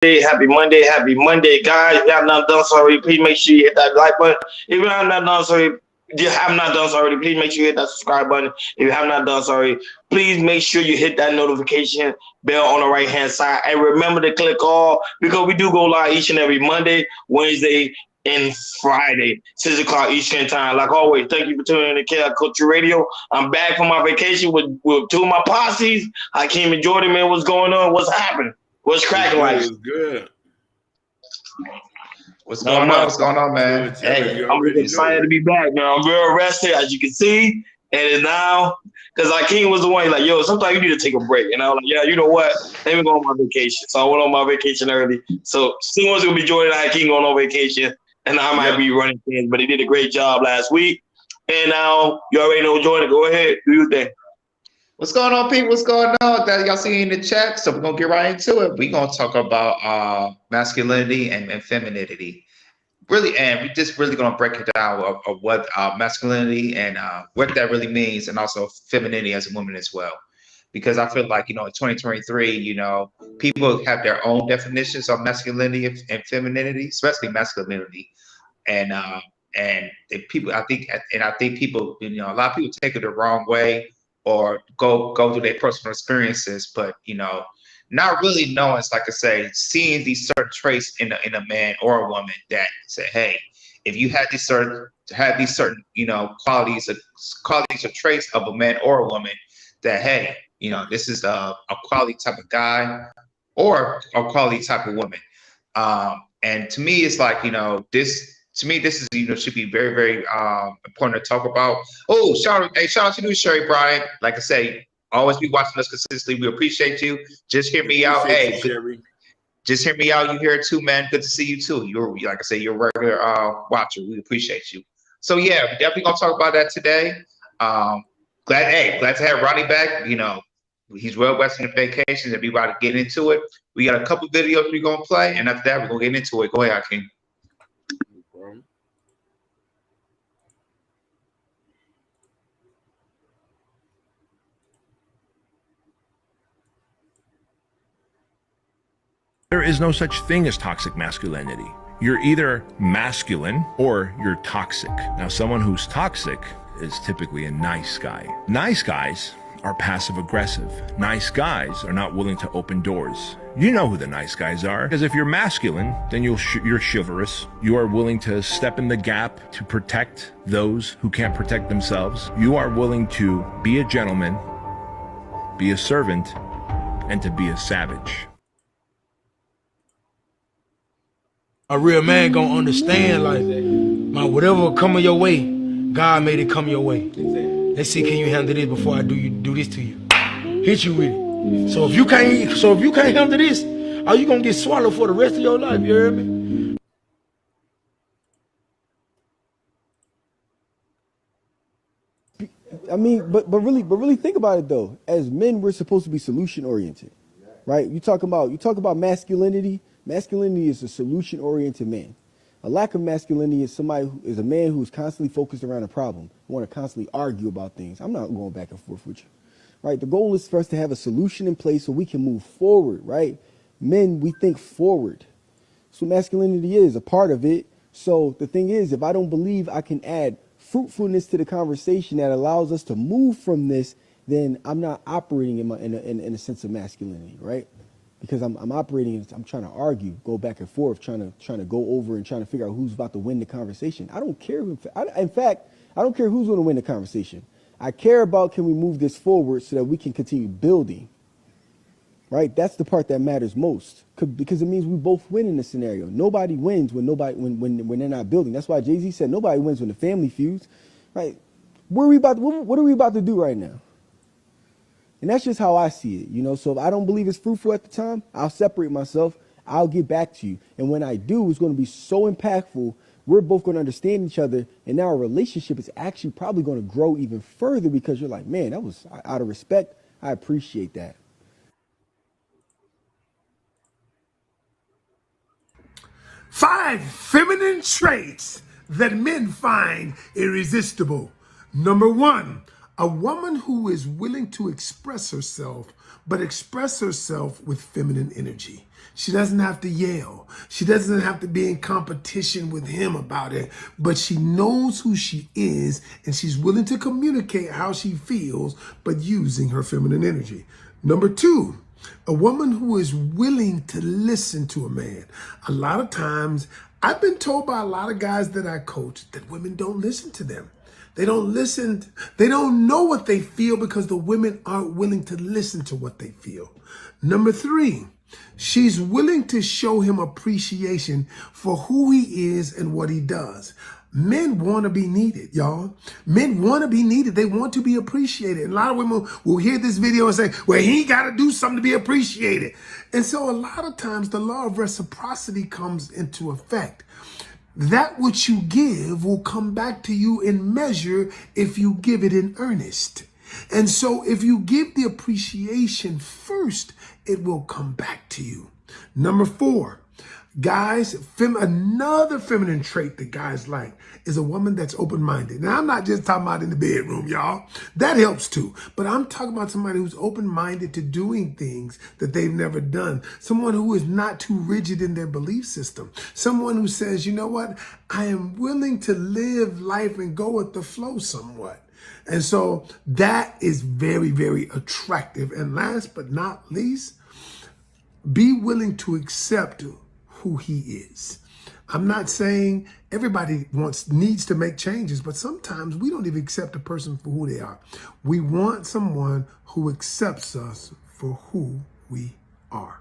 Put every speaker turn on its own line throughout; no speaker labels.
happy Monday, happy Monday, guys. If you have not done so already, please make sure you hit that like button. If you have not done so already, please make sure you hit that subscribe button. If you have not done so already, please make sure you hit that notification bell on the right hand side. And remember to click all because we do go live each and every Monday, Wednesday, and Friday, 6 o'clock Eastern time. Like always, thank you for tuning in to KL Culture Radio. I'm back from my vacation with two of my posses. Hakeem and Jordan, man, what's going on? What's happening? What's cracking like?
It's good.
What's going on? What's going on, man?
Hey, I'm just excited to be back, man. I'm real rested, as you can see. And now, because Hakeem was the one, he's like, yo, sometimes you need to take a break. And I was like, yeah, you know what? Let me go on my vacation. So I went on my vacation early. So someone's going to be joining Hakeem going on vacation. And I might be running things, but he did a great job last week. And now you already know Jordan. Go ahead. Do your thing.
What's going on, people? What's going on? That y'all see in the chat. So we're gonna get right into it. We're gonna talk about masculinity and femininity. Really, and we're just really gonna break it down of what masculinity and what that really means, and also femininity as a woman as well. Because I feel like, in 2023, people have their own definitions of masculinity and femininity, especially masculinity. And people, I think people, a lot of people take it the wrong way or go through their personal experiences, but not really knowing, like I say, seeing these certain traits in a man or a woman that say, hey, if you had these certain qualities or traits of a man or a woman, that hey, this is a quality type of guy or a quality type of woman. And to me, it's like, this is, should be very, very important to talk about. Oh, shout out to you, Sherry Bryant. Like I say, always be watching us consistently. We appreciate you. Just hear me out. Hey, just hear me out. You here too, man. Good to see you too. You're, like I say, you're a regular watcher. We appreciate you. So yeah, we're definitely gonna talk about that today. Glad to have Ronnie back. He's well rested in vacations and be about to get into it. We got a couple videos we're gonna play, and after that, we're gonna get into it. Go ahead, Hakeem.
There is no such thing as toxic masculinity. You're either masculine or you're toxic. Now, someone who's toxic is typically a nice guy. Nice guys are passive aggressive. Nice guys are not willing to open doors. You know who the nice guys are, because if you're masculine, then you're chivalrous. You are willing to step in the gap to protect those who can't protect themselves. You are willing to be a gentleman, be a servant, and to be a savage.
A real man gonna understand, like, whatever coming your way, God made it come your way. Let's see, can you handle this before I do this to you? Hit you with it. So if you can't handle this, are you gonna get swallowed for the rest of your life? You hear me?
I mean, but really think about it though. As men, we're supposed to be solution oriented, right? You talk about masculinity. Masculinity is a solution-oriented man. A lack of masculinity is a man who's constantly focused around a problem, want to constantly argue about things. I'm not going back and forth with you, right? The goal is for us to have a solution in place so we can move forward, right? Men, we think forward. So masculinity is a part of it. So the thing is, if I don't believe I can add fruitfulness to the conversation that allows us to move from this, then I'm not operating in a sense of masculinity, right? Because I'm operating, I'm trying to argue, go back and forth, trying to go over and trying to figure out who's about to win the conversation. I don't care. In fact, I don't care who's going to win the conversation. I care about, can we move this forward so that we can continue building, right? That's the part that matters most, because it means we both win in this scenario. Nobody wins when they're not building. That's why Jay-Z said nobody wins when the family feuds, right? What are we about to do right now? And that's just how I see it, So if I don't believe it's fruitful at the time, I'll separate myself. I'll get back to you. And when I do, it's going to be so impactful. We're both going to understand each other. And now our relationship is actually probably going to grow even further because you're like, man, that was out of respect. I appreciate that.
5 feminine traits that men find irresistible. Number 1, A woman who is willing to express herself, but express herself with feminine energy. She doesn't have to yell. She doesn't have to be in competition with him about it, but she knows who she is and she's willing to communicate how she feels, but using her feminine energy. Number two, a woman who is willing to listen to a man. A lot of times, I've been told by a lot of guys that I coach that women don't listen to them. They don't listen. They don't know what they feel because the women aren't willing to listen to what they feel. Number three, she's willing to show him appreciation for who he is and what he does. Men want to be needed, y'all. Men want to be needed. They want to be appreciated. And a lot of women will hear this video and say, well, he got to do something to be appreciated. And so a lot of times the law of reciprocity comes into effect. That which you give will come back to you in measure if you give it in earnest. And so if you give the appreciation first, it will come back to you. Number four, guys, another feminine trait that guys like is a woman that's open-minded. Now, I'm not just talking about in the bedroom, y'all. That helps too. But I'm talking about somebody who's open-minded to doing things that they've never done. Someone who is not too rigid in their belief system. Someone who says, you know what? I am willing to live life and go with the flow somewhat. And so that is very, very attractive. And last but not least, be willing to accept who he is. I'm not saying everybody needs to make changes, but sometimes we don't even accept a person for who they are. We want someone who accepts us for who we are.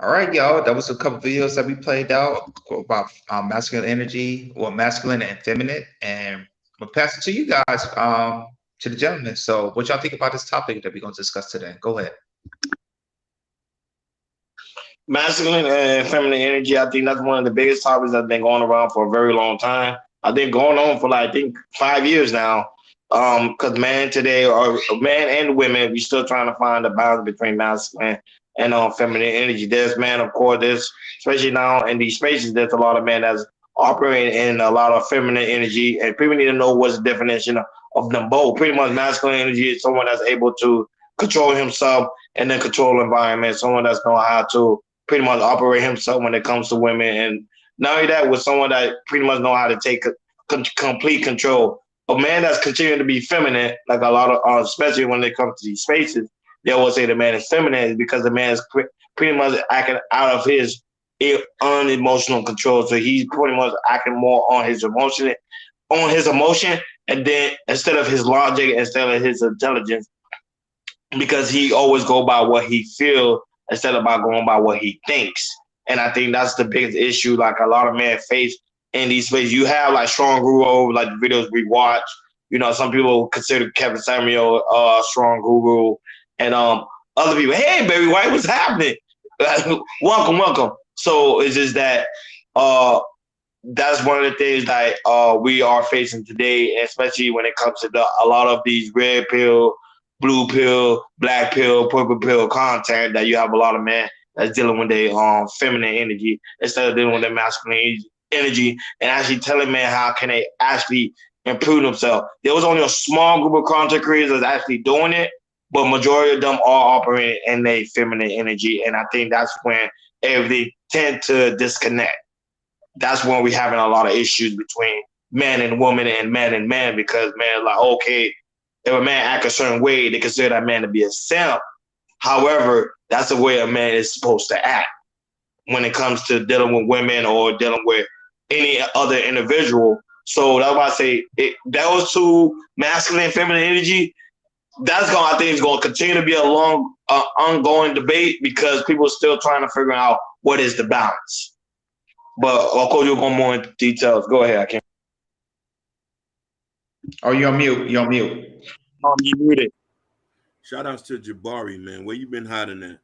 All right, y'all. That was a couple videos that we played out about masculine energy or masculine and feminine. And I'm gonna pass it to you guys, to the gentlemen. So what y'all think about this topic that we're gonna discuss today? Go ahead.
Masculine and feminine energy, I think that's one of the biggest topics that's been going around for a very long time. I think going on for like, I think 5 years now. Because men today, or men and women, we still trying to find the balance between masculine and feminine energy. There's men, of course, there's especially now in these spaces, there's a lot of men that's operating in a lot of feminine energy, and people need to know what's the definition of them both. Pretty much, masculine energy is someone that's able to control himself and then control the environment. Someone that's know how to pretty much operate himself when it comes to women, and not only that, with someone that pretty much know how to take complete control. A man that's continuing to be feminine, like a lot of, especially when it comes to these spaces, they always say the man is feminine because the man is pretty much acting out of his unemotional control. So he's pretty much acting more on his emotion, and then instead of his logic, instead of his intelligence, because he always go by what he feels instead of by going by what he thinks. And I think that's the biggest issue, like a lot of men face in these spaces. You have like strong guru, like the videos we watch. You know, some people consider Kevin Samuel strong guru, and other people, hey baby white, what's happening? welcome. So it's just that that's one of the things that we are facing today, especially when it comes to a lot of these red pill, blue pill, black pill, purple pill content, that you have a lot of men that's dealing with their feminine energy instead of dealing with their masculine energy, and actually telling men how can they actually improve themselves. There was only a small group of content creators that's actually doing it, but majority of them are operating in their feminine energy, and I think that's when everything tend to disconnect. That's when we're having a lot of issues between man and woman and man, because man, like, okay, if a man act a certain way, they consider that man to be a simp. However, that's the way a man is supposed to act when it comes to dealing with women or dealing with any other individual. So that's why I say those two, masculine and feminine energy, I think it's going to continue to be a long, ongoing debate, because people are still trying to figure out what is the balance. But of course, you'll go more into details. Go ahead, I can't.
Oh, you're on mute. You're on mute.
You muted.
Shout outs to Jabari, man. Where you been hiding at?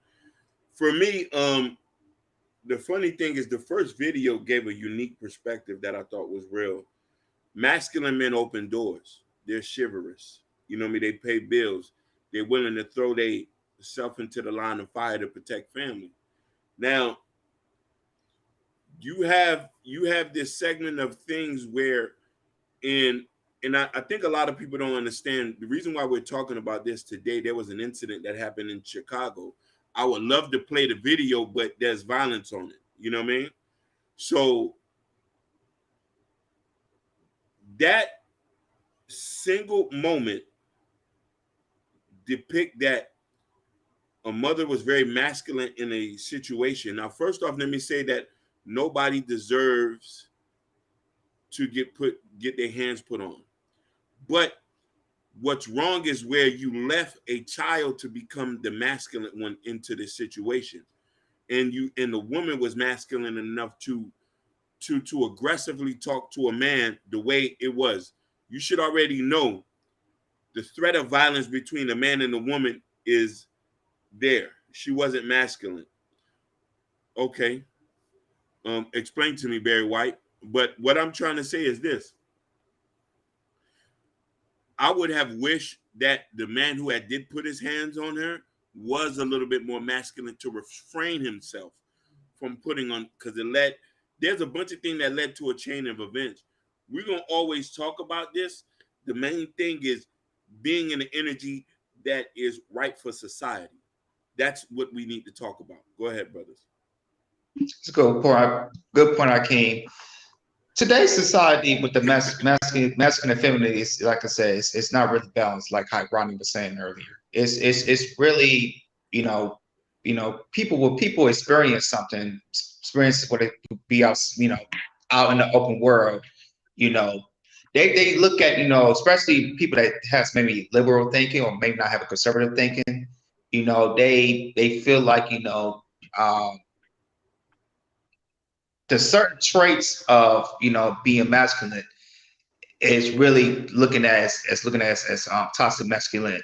For me, the funny thing is the first video gave a unique perspective that I thought was real. Masculine men open doors. They're chivalrous. You know what I mean? They pay bills. They're willing to throw themselves into the line of fire to protect family. Now, you have this segment of things where I think a lot of people don't understand the reason why we're talking about this today. There was an incident that happened in Chicago. I would love to play the video, but there's violence on it. You know what I mean? So that single moment depict that a mother was very masculine in a situation. Now, first off, let me say that nobody deserves to get their hands put on. But what's wrong is where you left a child to become the masculine one into this situation. And the woman was masculine enough to aggressively talk to a man the way it was. You should already know the threat of violence between a man and a woman is there. She wasn't masculine. Okay. Explain to me, Barry White. But what I'm trying to say is this. I would have wished that the man who did put his hands on her was a little bit more masculine to refrain himself from putting on, because there's a bunch of things that led to a chain of events. We're going to always talk about this. The main thing is being in the energy that is right for society. That's what we need to talk about. Go ahead, brothers.
It's a good point. Good point, Akeem. Today's society with the masculine and feminine is, like I said, it's not really balanced, like how Ronnie was saying earlier. It's really, people experience something, experience what it be out, out in the open world, they look at, especially people that has maybe liberal thinking or maybe not have a conservative thinking, they feel like, the certain traits of being masculine is really looking at as toxic masculinity,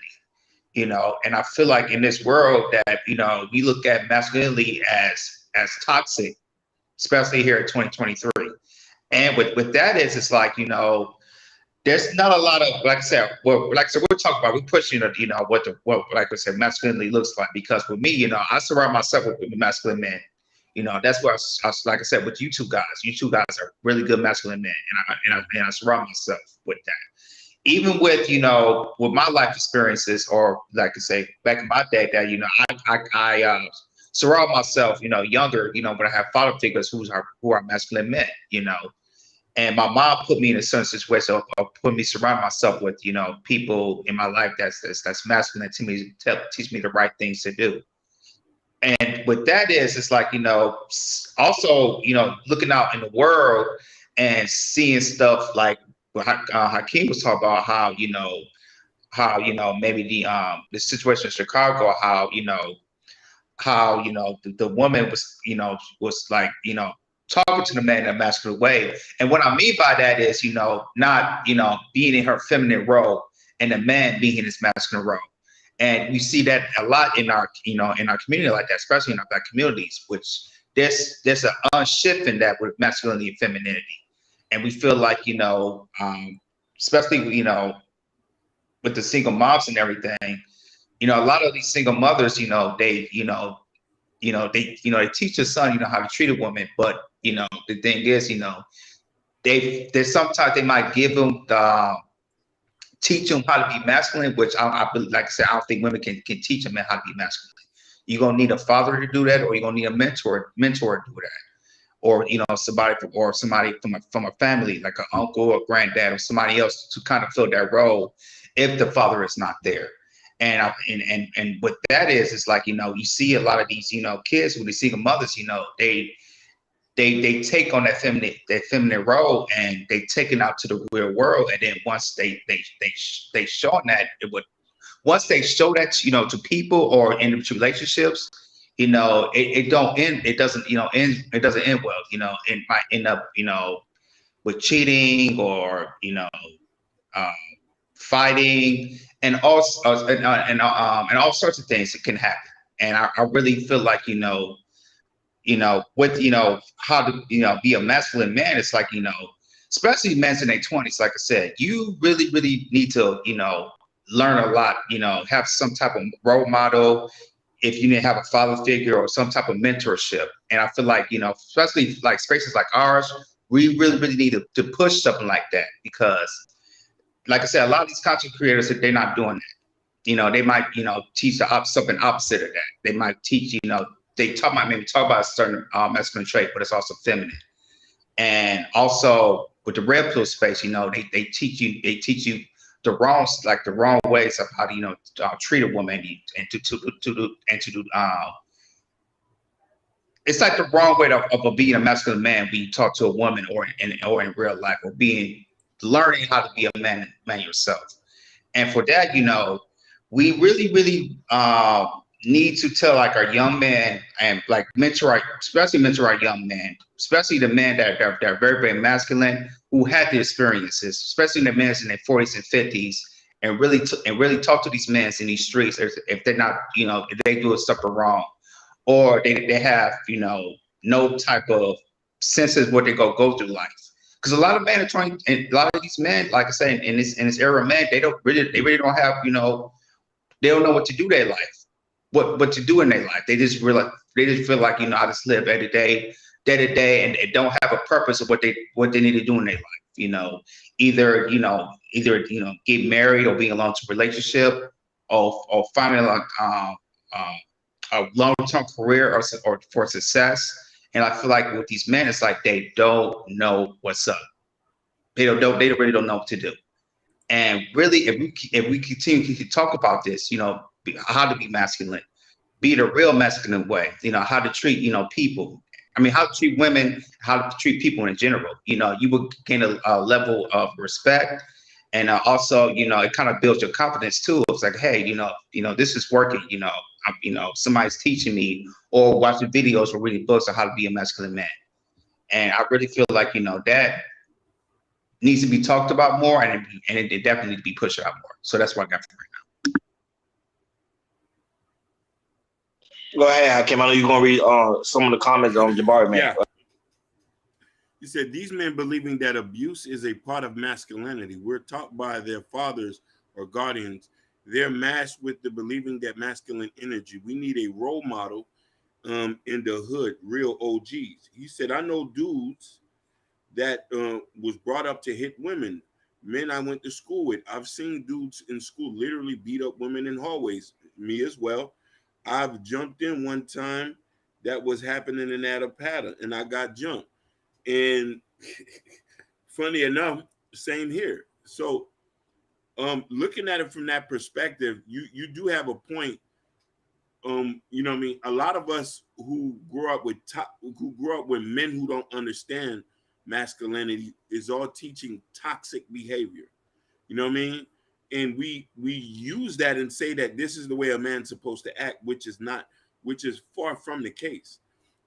and I feel like in this world that we look at masculinity as toxic, especially here in 2023. And with that is, it's like, there's not a lot of, like I said, we're talking about, we're pushing, what like I said, masculinity looks like, because with me, I surround myself with masculine men. That's where like I said, with you two guys are really good masculine men, and I surround myself with that. Even with with my life experiences, or like I say, back in my day, that I surround myself, younger, when I have father figures who are masculine men, and my mom put me in a certain situation, or put me surround myself with people in my life that's masculine, teach me the right things to do. And what that is, it's like, also, looking out in the world and seeing stuff like what Hakeem was talking about, how, maybe the situation in Chicago, how, the woman was like, talking to the man in a masculine way. And what I mean by that is, not, being in her feminine role and the man being in his masculine role. And we see that a lot in our, in our community like that, especially in our Black communities, which there's an unshift in that with masculinity and femininity. And we feel like, especially, with the single moms and everything, a lot of these single mothers, they teach their son, how to treat a woman. But, the thing is, there's sometimes they might give them teach them how to be masculine, which I like I said, I don't think women can teach a man how to be masculine. You're gonna need a father to do that, or you're gonna need a mentor to do that, or somebody from a family, like an uncle or granddad or somebody else, to kind of fill that role if the father is not there. And what that is, it's like, you see a lot of these kids with these single mothers, they take on that feminine role, and they take it out to the real world. And then once they show that, once they show that to people or in relationships, it don't end. It doesn't end. It doesn't end well. It might end up with cheating, or fighting, and all sorts of things that can happen. And I really feel like with how to be a masculine man, it's like especially men in their 20s, like I said, you really need to learn a lot, have some type of role model if you didn't have a father figure or some type of mentorship. And I feel like, especially like spaces like ours, we really need to push something like that, because like I said, a lot of these content creators, they're not doing that. They might, teach something opposite of that. They might teach, they maybe talk about a certain masculine trait, but it's also feminine. And also with the red pill space, they teach you the wrong ways of how to, treat a woman and to do it's like the wrong way of being a masculine man when you talk to a woman or in real life, or learning how to be a man yourself. And for that, we really need to tell like our young men, and like especially mentor our young men, especially the men that are very, very masculine, who had the experiences, especially the men in their 40s and 50s, and really talk to these men in these streets if they're not, if they do something wrong, or they have, no type of senses what they go through life. Because a lot of men are trying, and a lot of these men, like I say, in this era, man, they really don't have, they don't know what to do their life, what to do in their life. They just feel like, I just live day to day, and they don't have a purpose of what they need to do in their life. Either get married or being a long-term relationship, or finding like a long-term career or for success. And I feel like with these men, it's like they don't know what's up. They really don't know what to do. And really, if we continue to talk about this, how to be masculine, be it a real masculine way, how to treat, people. I mean, how to treat women, how to treat people in general. You will gain a level of respect. And also, it kind of builds your confidence too. It's like, hey, this is working. Somebody's teaching me, or watching videos or reading books on how to be a masculine man. And I really feel like, that needs to be talked about more, and it definitely needs to be pushed out more. So that's what I got for right
now. Go ahead, Hakim. I know you're gonna read some of the comments on Jabari, man.
Yeah. He said, these men believing that abuse is a part of masculinity. We're taught by their fathers or guardians. They're masked with the believing that masculine energy. We need a role model in the hood, real OGs. He said, I know dudes that was brought up to hit women, men I went to school with. I've seen dudes in school literally beat up women in hallways, me as well. I've jumped in one time that was happening in Adapata, and I got jumped. And funny enough, same here. So looking at it from that perspective, you do have a point. You know what I mean? A lot of us who grew up with men who don't understand masculinity is all teaching toxic behavior. You know what I mean? And we use that and say that this is the way a man's supposed to act, which is far from the case.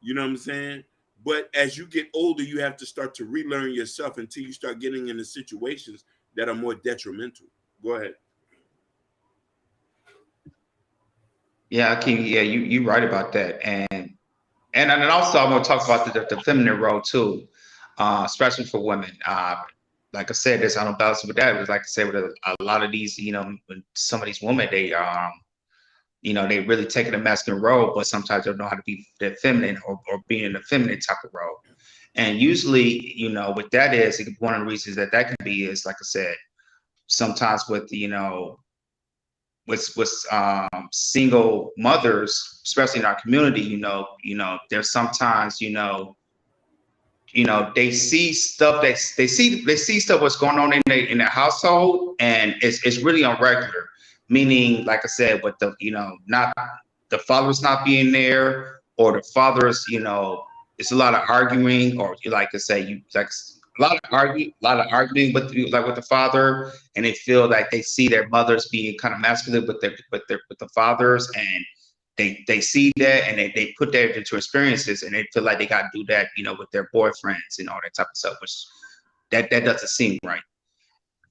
You know what I'm saying? But as you get older, you have to start to relearn yourself until you start getting into situations that are more detrimental. Go ahead.
Yeah, King. Yeah, you right about that. And also I'm going to talk about the feminine role too, especially for women. Like I said, there's unbalance with that. But like I said, with a lot of these, when some of these women, they they really taking a masculine role, but sometimes they don't know how to be the feminine or being in a feminine type of role. And usually, what that is, one of the reasons that can be is, like I said, sometimes with, with single mothers, especially in our community, there's sometimes, they see stuff they see stuff what's going on in their household, and it's really irregular. Meaning, like I said, with the not the father's not being there, or the father's it's a lot of arguing, or like I say, a lot of arguing with the father, and they feel like they see their mothers being kind of masculine with the fathers, and they see that, and they put that into experiences, and they feel like they got to do that, with their boyfriends and all that type of stuff, which that doesn't seem right.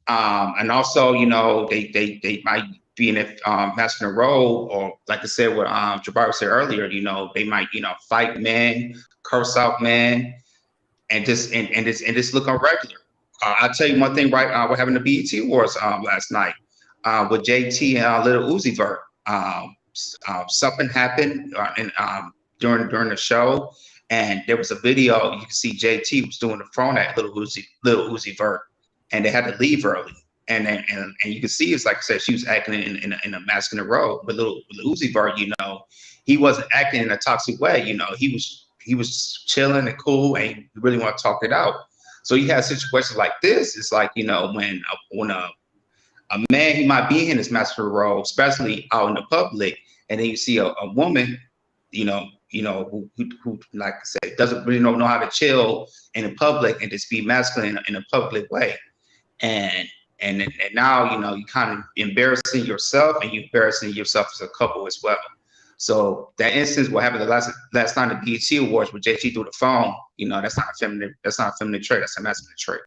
And also, they might be in a masculine role, or like I said, what Jabari said earlier, they might, fight men, curse out men, and just look irregular. I'll tell you one thing, right? We're having the BET Awards last night with JT and Little Uzi Vert. something happened during the show, and there was a video. You can see JT was doing the phone at Little Uzi Vert, and they had to leave early. And you can see, it's like I said, she was acting in a masculine role. But Little Uzi Vert, you know, he wasn't acting in a toxic way. You know, he was chilling and cool, and he really want to talk it out. So you have situations like this. It's like, you know, when a man, he might be in his masculine role, especially out in the public, and then you see a woman, you know, who like I said, doesn't really know how to chill in the public and just be masculine in a public way. And now, you know, you kind of embarrassing yourself, and you embarrassing yourself as a couple as well. So that instance, what happened the last time the BET Awards with JT through the phone, you know, that's not a feminine trait. That's a masculine trait.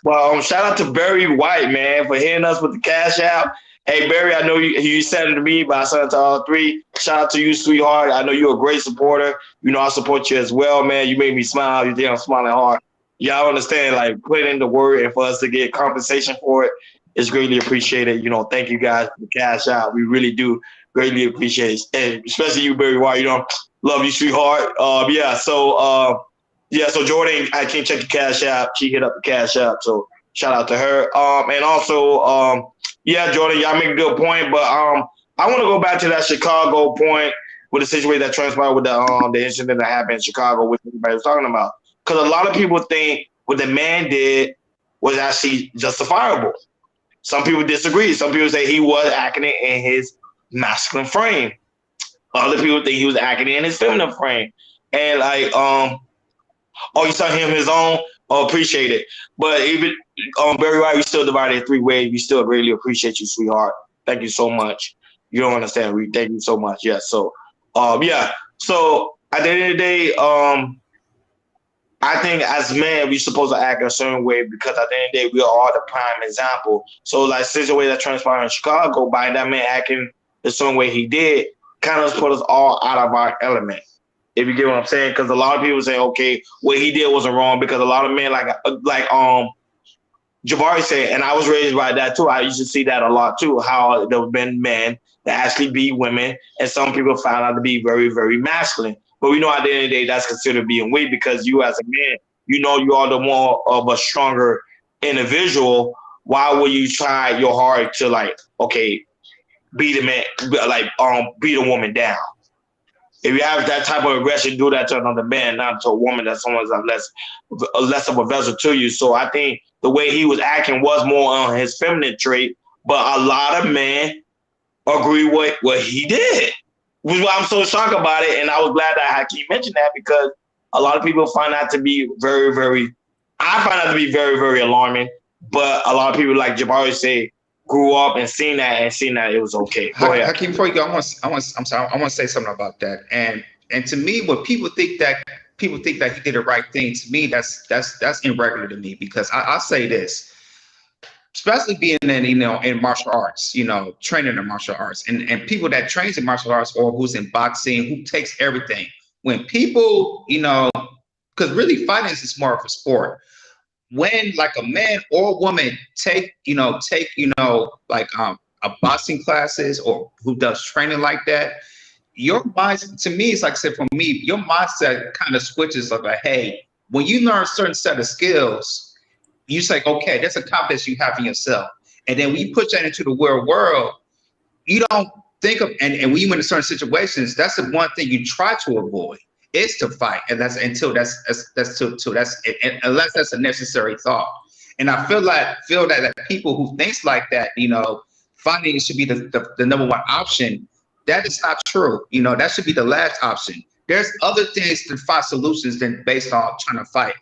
Well, shout out to Barry White, man, for hitting us with the cash out. Hey, Barry, I know you sent it to me, but I sent it to all three. Shout out to you, sweetheart. I know you're a great supporter. You know, I support you as well, man. You made me smile. You think I'm smiling hard. Y'all understand, like, putting in the work and for us to get compensation for it is greatly appreciated. You know, thank you guys for the cash out. We really do greatly appreciate it. And especially you, Barry White. You know, love you, sweetheart. So Jordan, I can't check the cash app. She hit up the cash app, so shout out to her. And also, Jordan, y'all make a good point, but I want to go back to that Chicago point with the situation that transpired with the incident that happened in Chicago, which everybody was talking about. Because a lot of people think what the man did was actually justifiable. Some people disagree. Some people say he was acting in his masculine frame. Other people think he was acting in his feminine frame. And like, you saw him his own. Oh, appreciate it. But even Barry White, we still divided in three ways. We still greatly appreciate you, sweetheart. Thank you so much. You don't understand. We thank you so much. Yes. So, So at the end of the day, I think as men, we're supposed to act a certain way because at the end of the day, we are the prime example. So, like, since the way that transpired in Chicago, by that man acting the certain way he did, kind of put us all out of our element. If you get what I'm saying, because a lot of people say, okay, what he did wasn't wrong, because a lot of men, like Jabari said, and I was raised by that too. I used to see that a lot too, how there have been men that actually beat women, and some people found out to be very, very masculine. But we know at the end of the day, that's considered being weak, because you as a man, you know you are the more of a stronger individual. Why would you try your hard to, like, okay, beat a man, like beat a woman down? If you have that type of aggression, do that to another man, not to a woman that someone's less of a vessel to you. So I think the way he was acting was more on his feminine trait, but a lot of men agree with what he did, which is why I'm so shocked about it. And I was glad that Hakeem mentioned that, because a lot of people find that to be very, very, I find that to be very, very alarming. But a lot of people, like Jabari say, grew up and seen that it was okay. Go ahead.
Hakeem, before you go, I want to say something about that. And to me, when people think that he did the right thing, to me, that's irregular to me, because I say this, especially being in martial arts, training in martial arts, and people that trains in martial arts, or who's in boxing, who takes everything. When people, because really fighting is more of a sport. When like a man or woman take like a boxing classes, or who does training like that, your mind, to me, it's like I said, for me, your mindset kind of switches like, hey, when you learn a certain set of skills, you say, okay, that's a confidence you have in yourself. And then when you put that into the real world, you don't think of, and when you in certain situations, that's the one thing you try to avoid, is to fight. And that's until that's unless that's a necessary thought. And I feel that people who thinks like that, fighting should be the number one option. That is not true. That should be the last option. There's other things to find solutions than based on trying to fight,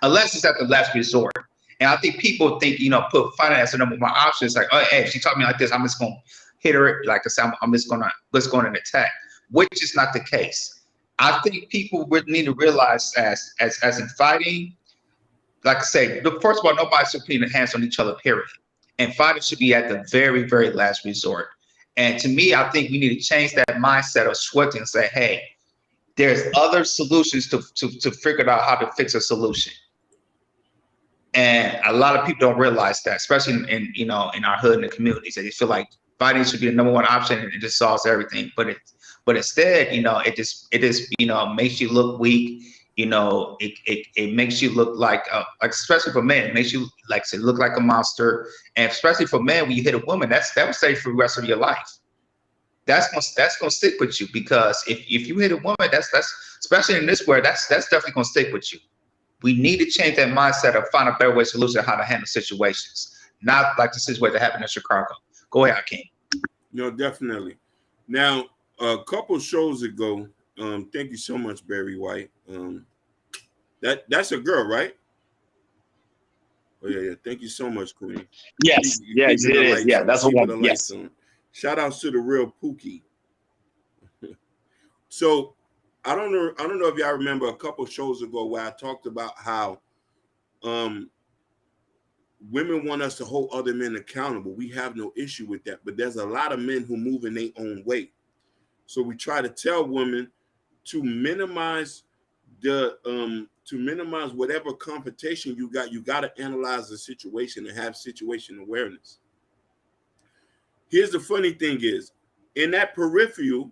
unless it's at the last resort. And I think people think, put fighting as the number one option. It's like, oh, hey, if she taught me like this, I'm just going to hit her. Like I said, I'm just going to attack, which is not the case. I think people would need to realize as in fighting, like I say, first of all, nobody should put their hands on each other, period. And fighting should be at the very, very last resort. And to me, I think we need to change that mindset of switching and say, hey, there's other solutions to figure out how to fix a solution. And a lot of people don't realize that, especially in our hood and the communities. They feel like fighting should be the number one option, and it just solves everything. But instead, it just makes you look weak. It makes you look like especially for men, it makes you look like a monster. And especially for men, when you hit a woman, that will stay for the rest of your life. That's gonna stick with you, because if you hit a woman, that's especially in this world, that's definitely gonna stick with you. We need to change that mindset of find a better way solution of how to handle situations, not like the situation that happened in Chicago. Go ahead, Hakeem.
No, definitely. Now, a couple shows ago, thank you so much, Barry White. That's a girl, right? Oh yeah. Thank you so much, Queen.
Yes, yes, it is. Yeah, that's a woman. Yes.
On. Shout outs to the real Pookie. So I don't know if y'all remember a couple shows ago where I talked about how women want us to hold other men accountable. We have no issue with that, but there's a lot of men who move in their own way. So we try to tell women to minimize whatever confrontation you got. You got to analyze the situation and have situation awareness. Here's the funny thing is, in that peripheral,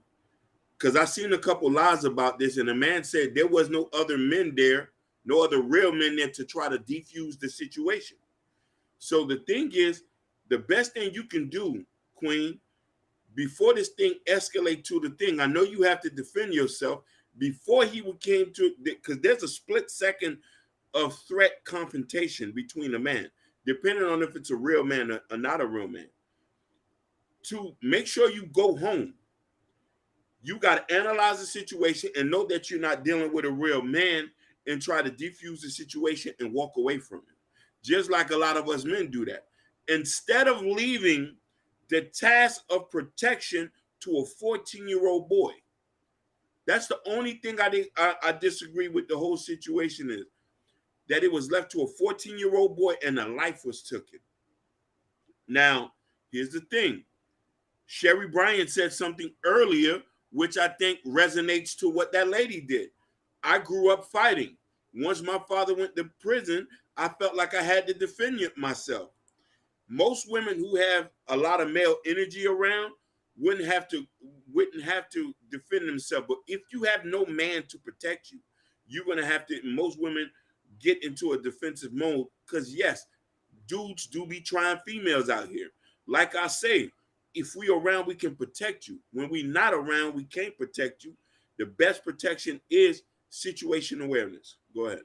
because I seen a couple lies about this, and a man said there was no other men there, no other real men there to try to defuse the situation. So the thing is, the best thing you can do, Queen, before this thing escalate to the thing, I know you have to defend yourself. Before he came to, because there's a split second of threat confrontation between a man, depending on if it's a real man or not a real man. To make sure you go home, you got to analyze the situation and know that you're not dealing with a real man, and try to defuse the situation and walk away from it. Just like a lot of us men do that. Instead of leaving the task of protection to a 14-year-old boy. That's the only thing I disagree with the whole situation, is that it was left to a 14-year-old boy and a life was taken. Now, here's the thing. Sherry Bryant said something earlier, which I think resonates to what that lady did. I grew up fighting. Once my father went to prison, I felt like I had to defend myself. Most women who have a lot of male energy around wouldn't have to defend themselves. But if you have no man to protect you, you're gonna have to. Most women get into a defensive mode, because yes, dudes do be trying females out here. Like I say, if we around, we can protect you. When we not around, we can't protect you. The best protection is situation awareness. Go ahead.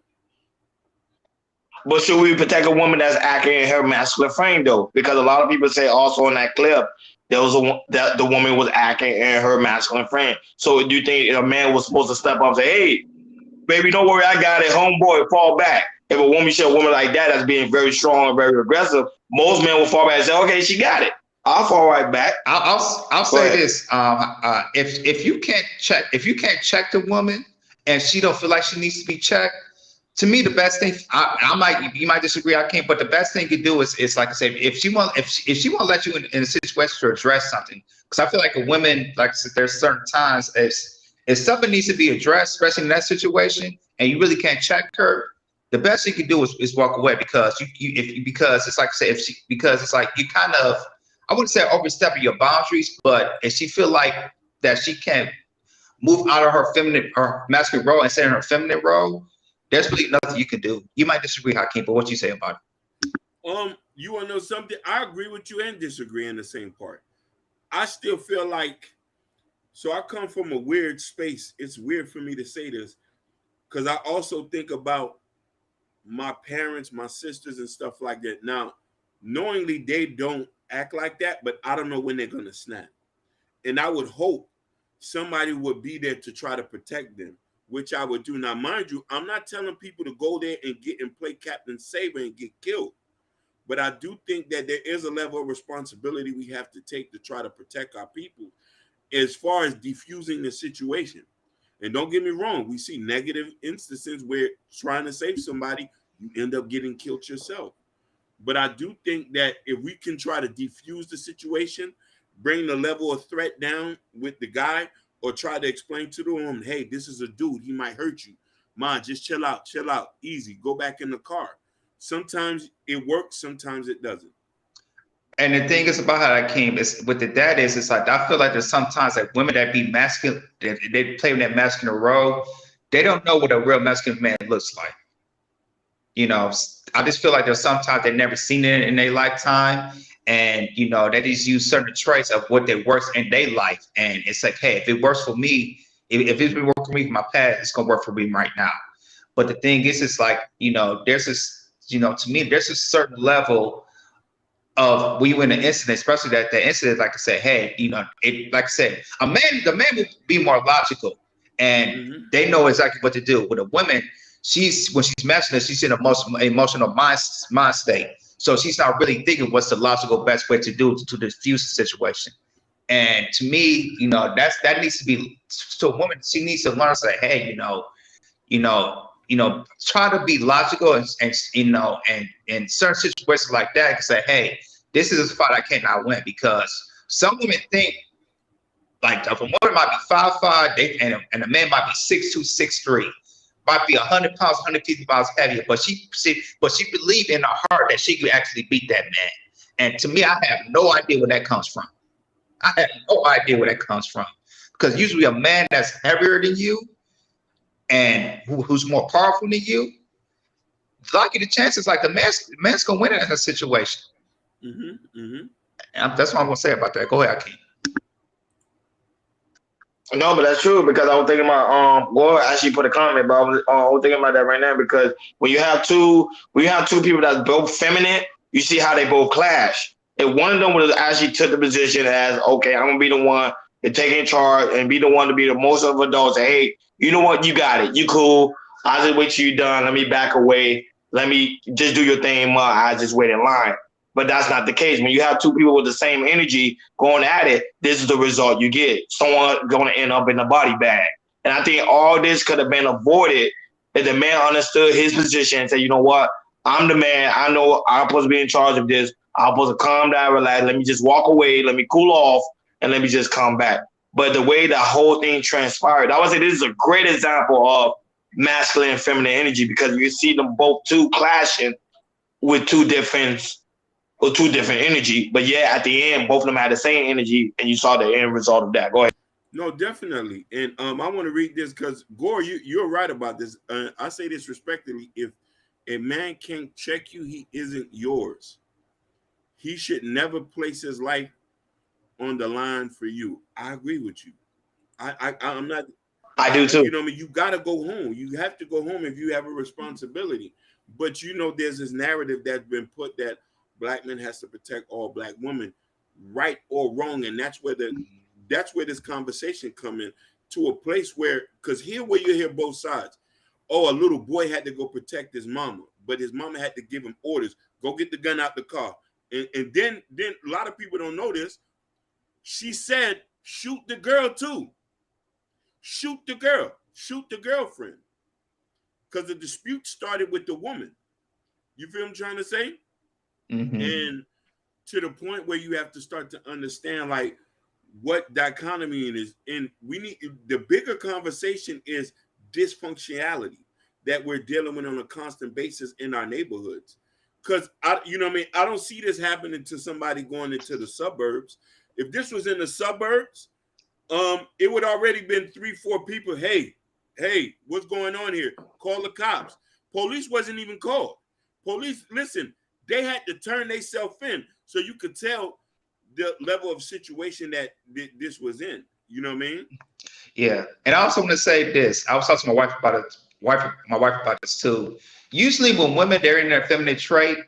But should we protect a woman that's acting in her masculine frame, though? Because a lot of people say also in that clip, that the woman was acting in her masculine frame. So do you think a man was supposed to step up and say, "Hey, baby, don't worry, I got it, homeboy, fall back"? If a woman show a woman like that that's being very strong and very aggressive, most men will fall back and say, "Okay, she got it. I'll fall right back."
I'll say this: if you can't check the woman and she don't feel like she needs to be checked, to me the best thing, you might disagree, I can't, but the best thing you do is like I said, if she want to let you in a situation to address something, because I feel like a woman, like I said, there's certain times if something needs to be addressed, especially in that situation, and you really can't check her, the best thing you can do is walk away, because because it's like I said, because it's like you kind of, I wouldn't say overstepping your boundaries, but if she feel like that she can't move out of her feminine or masculine role and stay in her feminine role, there's really nothing you can do. You might disagree, Hakeem, but what you say about
it? You want to know something? I agree with you and disagree in the same part. I still feel like, so I come from a weird space. It's weird for me to say this, because I also think about my parents, my sisters, and stuff like that. Now, knowingly they don't act like that, but I don't know when they're gonna snap. And I would hope somebody would be there to try to protect them, which I would do. Now, mind you, I'm not telling people to go there and play Captain Saber and get killed. But I do think that there is a level of responsibility we have to take to try to protect our people as far as defusing the situation. And don't get me wrong, we see negative instances where trying to save somebody, you end up getting killed yourself. But I do think that if we can try to defuse the situation, bring the level of threat down with the guy, or try to explain to the woman, hey, this is a dude, he might hurt you. Man, just chill out, easy, go back in the car. Sometimes it works, sometimes it doesn't.
And the thing is about how that came is with that is it's like I feel like there's sometimes like women that be masculine, they play that masculine role. They don't know what a real masculine man looks like. You know, I just feel like there's sometimes they've never seen it in their lifetime, and you know, they just use certain traits of what they works in their life, and it's like, hey, if it works for me, if it's been working for me in my past, it's gonna work for me right now. But the thing is, it's like, you know, there's this, you know, to me, there's a certain level of when you in an incident, especially that the incident, like I said, hey, you know, it, like I said, the man will be more logical, and they know exactly what to do. With a woman, when she's masculine, she's in an emotional mind state, so she's not really thinking what's the logical best way to do to diffuse the situation. And to me, you know, that needs to be, so a woman, she needs to learn to say, hey, try to be logical, and you know, and in certain situations like that, you can say, hey, this is a fight I cannot win, because some women think like if a woman might be 5'5", and a man might be 6'2", 6'3", might be 100 pounds, 150 pounds heavier, but she believe in her heart that she could actually beat that man. And to me, I have no idea where that comes from. I have no idea where that comes from, because usually a man that's heavier than you and who's more powerful than you, lucky the chances like the man's gonna win in that situation. That's what I'm gonna say about that. Go ahead, Akeem.
No, but that's true, because I was thinking about Laura actually put a comment, but I was thinking about that right now, because when you have two people that's both feminine, you see how they both clash. And one of them was actually took the position as, okay, I'm gonna be the one to take in charge and be the one to be the most of adults. Say, hey, you know what, you got it, you cool. I'll just wait till you're done. Let me back away. Let me just do your thing, ma. I just wait in line. But that's not the case. When you have two people with the same energy going at it, this is the result you get. Someone going to end up in a body bag. And I think all this could have been avoided if the man understood his position and said, you know what? I'm the man. I know I'm supposed to be in charge of this. I'm supposed to calm down, relax. Let me just walk away. Let me cool off, and let me just come back. But the way the whole thing transpired, I would say this is a great example of masculine and feminine energy, because you see them both two clashing with two different energy, but yeah, at the end, both of them had the same energy, and you saw the end result of that. Go ahead.
No, definitely, and I want to read this because Gore, you're right about this. I say this respectfully: if a man can't check you, he isn't yours. He should never place his life on the line for you. I agree with you. I'm not.
I do too.
You know what I mean? You got to go home. You have to go home if you have a responsibility. But you know, there's this narrative that's been put that black men has to protect all black women, right or wrong, and that's where this conversation come in to a place where, because here where you hear both sides. Oh, a little boy had to go protect his mama, but his mama had to give him orders. Go get the gun out the car, and then a lot of people don't know this. She said, shoot the girl too. Shoot the girl. Shoot the girlfriend. Because the dispute started with the woman. You feel what I'm trying to say? And to the point where you have to start to understand like what dichotomy it is. And we need, the bigger conversation is dysfunctionality that we're dealing with on a constant basis in our neighborhoods. Because you know what I mean? I don't see this happening to somebody going into the suburbs. If this was in the suburbs, it would already been 3-4 people. Hey, what's going on here? Call the cops. Police wasn't even called. Police, listen, they had to turn themselves in so you could tell the level of situation that this was in. You know what I mean?
Yeah, and I also want to say this. I was talking to my wife about it. My wife about this too. Usually, when women they're in their feminine trait,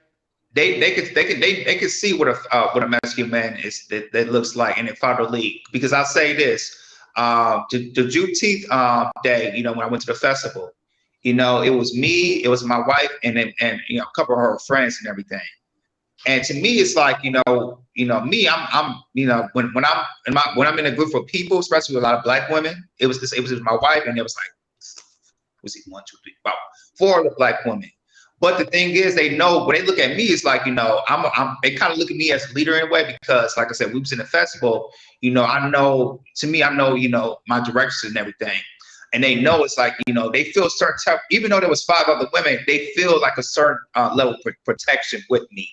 they could see what a masculine man is that looks like, and they follow the lead. Because I'll say this: the Juneteenth day, you know, when I went to the festival, you know, it was me, it was my wife, and you know, a couple of her friends and everything. And to me, it's like, you know, me, I'm you know, when I'm in a group of people, especially with a lot of black women, it was my wife, and it was like, was it 1, 2, 3, about 4 of the black women. But the thing is, they know when they look at me, it's like, you know, they kind of look at me as a leader in a way, because like I said, we was in the festival, you know, I know, you know, my directions and everything. And they know it's like, you know, they feel certain type, even though there was 5 other women, they feel like a certain level of protection with me.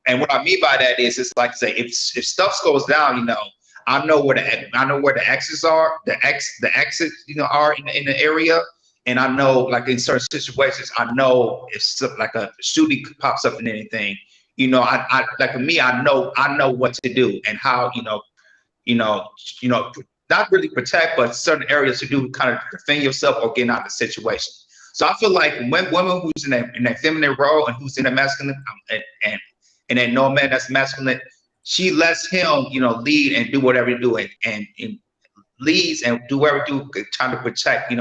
And what I mean by that is, it's like I say, if stuff goes down, you know, I know where the exits are, the exits, you know, are in the area, and I know, like in certain situations, I know if like a shooting pops up in anything, you know, I like for me, I know what to do and how, you know, not really protect, but certain areas to do kind of defend yourself or get out of the situation. So I feel like when women who's in that feminine role and who's in a masculine and then no man that's masculine, she lets him, you know, lead and do whatever he do and leads and do whatever he do, trying to protect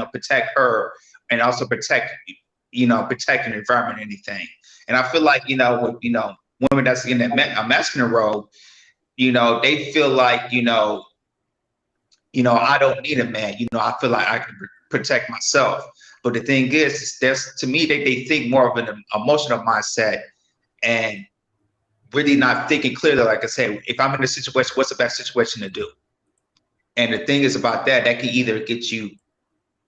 her and also protect the environment and anything. And I feel like, with, women that's in that masculine role, they feel like, I don't need a man. I feel like I can protect myself. But the thing is there's, to me, they think more of an emotional mindset and really not thinking clearly. Like I said, if I'm in a situation, what's the best situation to do? And the thing is about that can either get you,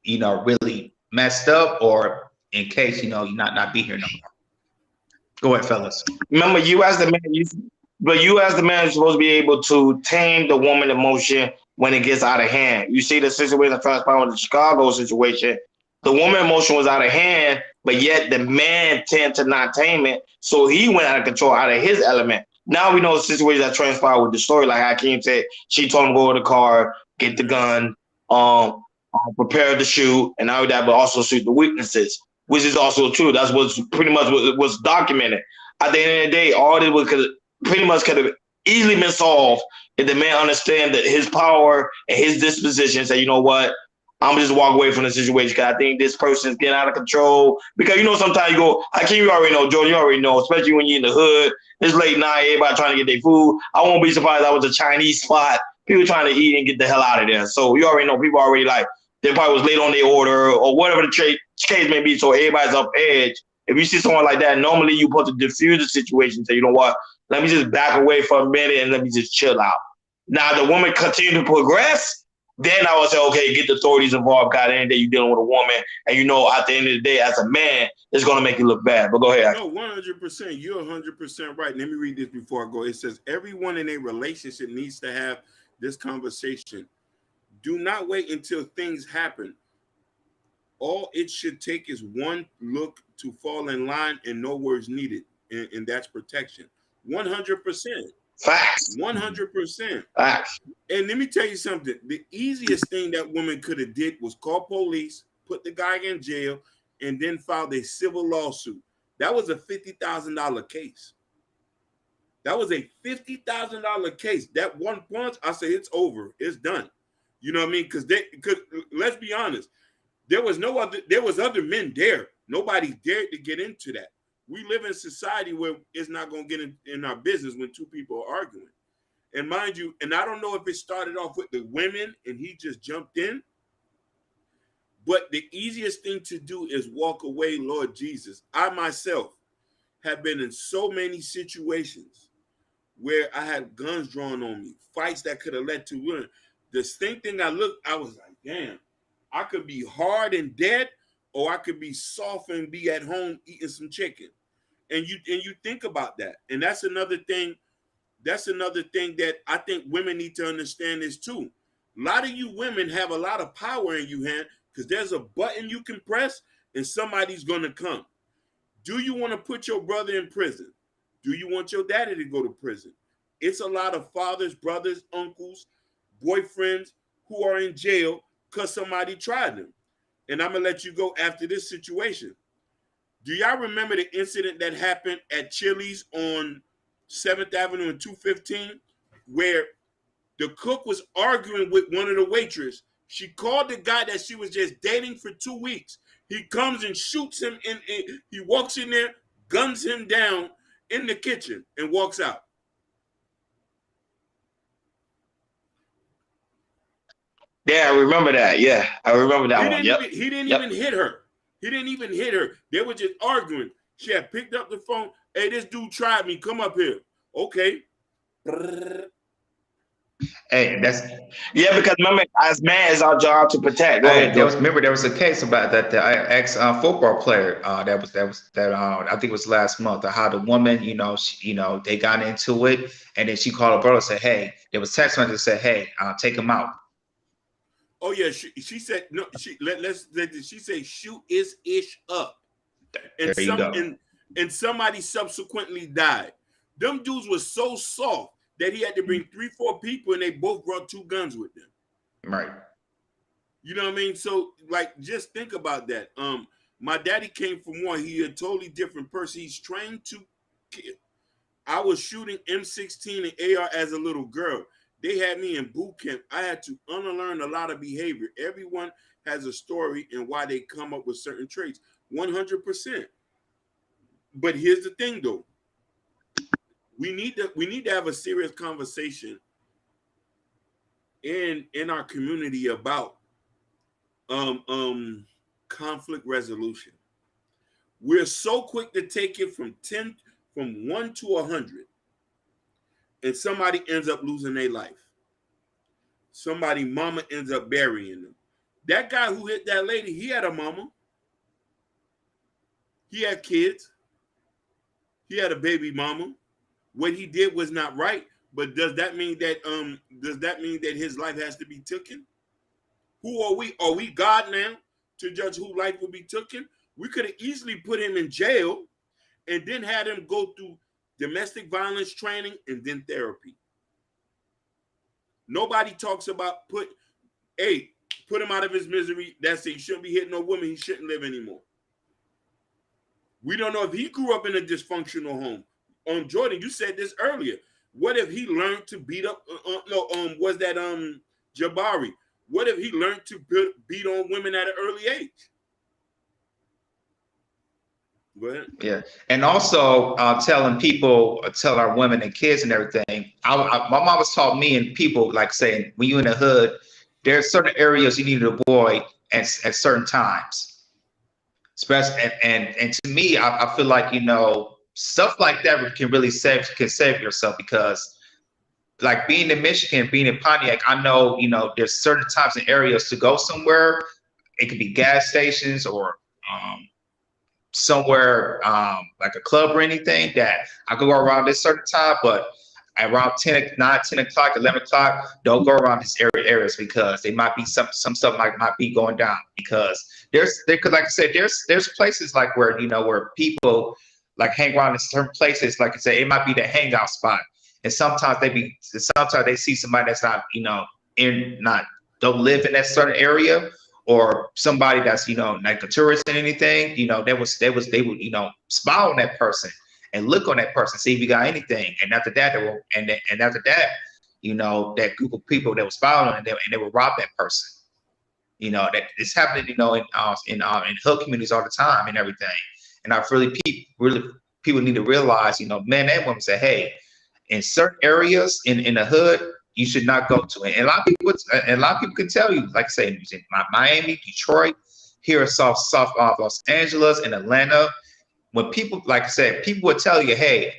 really messed up, or in case, you not be here no more. Go ahead, fellas.
Remember, you as the man, you as the man are supposed to be able to tame the woman emotion when it gets out of hand. You see the situation that transpired with the Chicago situation. The woman emotion was out of hand, but yet the man tend to not tame it. So he went out of control, out of his element. Now we know the situation that transpired with the story. Like Hakeem said, she told him to go to the car, get the gun, prepare to shoot, and now that, but also shoot the weaknesses, which is also true. That's what's pretty much what was documented. At the end of the day, all this could have easily been solved if the man understand that his power and his disposition. Say, you know what, I'm just walk away from the situation because I think this person's getting out of control. Because sometimes you go, you already know, Jordan, you already know, especially when you're in the hood, it's late night, everybody trying to get their food. I won't be surprised if I was a Chinese spot, people trying to eat and get the hell out of there. So you already know, people already like, they probably was late on their order or whatever the case may be. So everybody's up edge. If you see someone like that, normally you're supposed to diffuse the situation. Say, you know what? Let me just back away for a minute and let me just chill out. Now the woman continue to progress. Then I would say, okay, get the authorities involved. God, any day you're dealing with a woman, and at the end of the day, as a man, it's gonna make you look bad. But go ahead.
No, 100%. You're 100% right. Let me read this before I go. It says everyone in a relationship needs to have this conversation. Do not wait until things happen. All it should take is one look to fall in line and no words needed. And that's protection. 100%.
Facts.
100%.
Facts.
And let me tell you something. The easiest thing that woman could have did was call police, put the guy in jail, and then filed a civil lawsuit. That was a $50,000 case. That was a $50,000 case. That one punch, I say it's over. It's done. You know what I mean? Because let's be honest, there was other men there. Nobody dared to get into that. We live in a society where it's not going to get in our business when two people are arguing. And mind you, and I don't know if it started off with the women and he just jumped in, but the easiest thing to do is walk away, Lord Jesus. I myself have been in so many situations where I had guns drawn on me, fights that could have led to ruin. The same thing I was like, damn, I could be hard and dead, or I could be soft and be at home eating some chicken. And you think about that. And that's another thing. That's another thing that I think women need to understand is too. A lot of you women have a lot of power in your hand because there's a button you can press and somebody's going to come. Do you want to put your brother in prison? Do you want your daddy to go to prison? It's a lot of fathers, brothers, uncles, boyfriends who are in jail because somebody tried them. And I'm going to let you go after this situation. Do y'all remember the incident that happened at Chili's on 7th Avenue and 215 where the cook was arguing with one of the waitresses? She called the guy that she was just dating for 2 weeks. He comes and shoots him he walks in there, guns him down in the kitchen and walks out.
Yeah, I remember that. Yeah, I remember that one. Yep.
He didn't even hit her. He didn't even hit her. They were just arguing. She had picked up the phone. Hey, this dude tried me. Come up here. Okay.
Hey, that's
Yeah, because remember, as man, it's our job to protect. Go
Hey,
ahead, Joe.
remember there was a case about that the ex football player that I think it was last month. How the woman, they got into it, and then she called her brother and said, "Hey," there was text message that said, "Hey, take him out."
Oh yeah, she said no. She said shoot his ish up, and
There you go.
somebody subsequently died. Them dudes was so soft that he had to bring 3-4 people, and they both brought 2 guns with them.
Right.
You know what I mean? So like, just think about that. My daddy came from war. He a totally different person. He's trained to kill. I was shooting M16 and AR as a little girl. They had me in boot camp. I had to unlearn a lot of behavior. Everyone has a story and why they come up with certain traits. 100%. But here's the thing, though. We need to have a serious conversation in our community about conflict resolution. We're so quick to take it from 1 to 100, and somebody ends up losing their life. Somebody mama ends up burying them. That guy who hit that lady, he had a mama. He had kids. He had a baby mama. What he did was not right, but does that mean that his life has to be taken? Who are we? Are we God now to judge who life will be taken? We could have easily put him in jail and then had him go through domestic violence training and then therapy. Nobody talks about put him out of his misery. That's it. He shouldn't be hitting no woman. He shouldn't live anymore. We don't know if he grew up in a dysfunctional home. Jordan, you said this earlier. What if he learned to beat up? Was that Jabari? What if he learned to beat on women at an early age? Go ahead.
Yeah, and also tell our women and kids and everything. My mom was taught me and people like saying when you're in the hood, there's certain areas you need to avoid at certain times. Especially and to me, I feel like stuff like that can really save yourself because like being in Michigan, being in Pontiac, I know there's certain types of areas to go somewhere. It could be gas stations or somewhere like a club or anything that I could go around this certain time, but around 10 o'clock, 11 o'clock, don't go around these areas because they might be some stuff might be going down because because like I said, there's places like where where people like hang around in certain places, like I said, it might be the hangout spot. And sometimes they see somebody that's not, don't live in that certain area, or somebody that's like a tourist and anything, they would spy on that person and look on that person, see if you got anything. And after that, that group of people that was spy on them and they would rob that person. That it's happening, in hood communities all the time and everything. And I really people need to realize, men and women say, hey, in certain areas in the hood, you should not go to it. And a lot of people can tell you, like I say, in Miami, Detroit, here in South Los Angeles and Atlanta, when people, like I said, people would tell you, hey,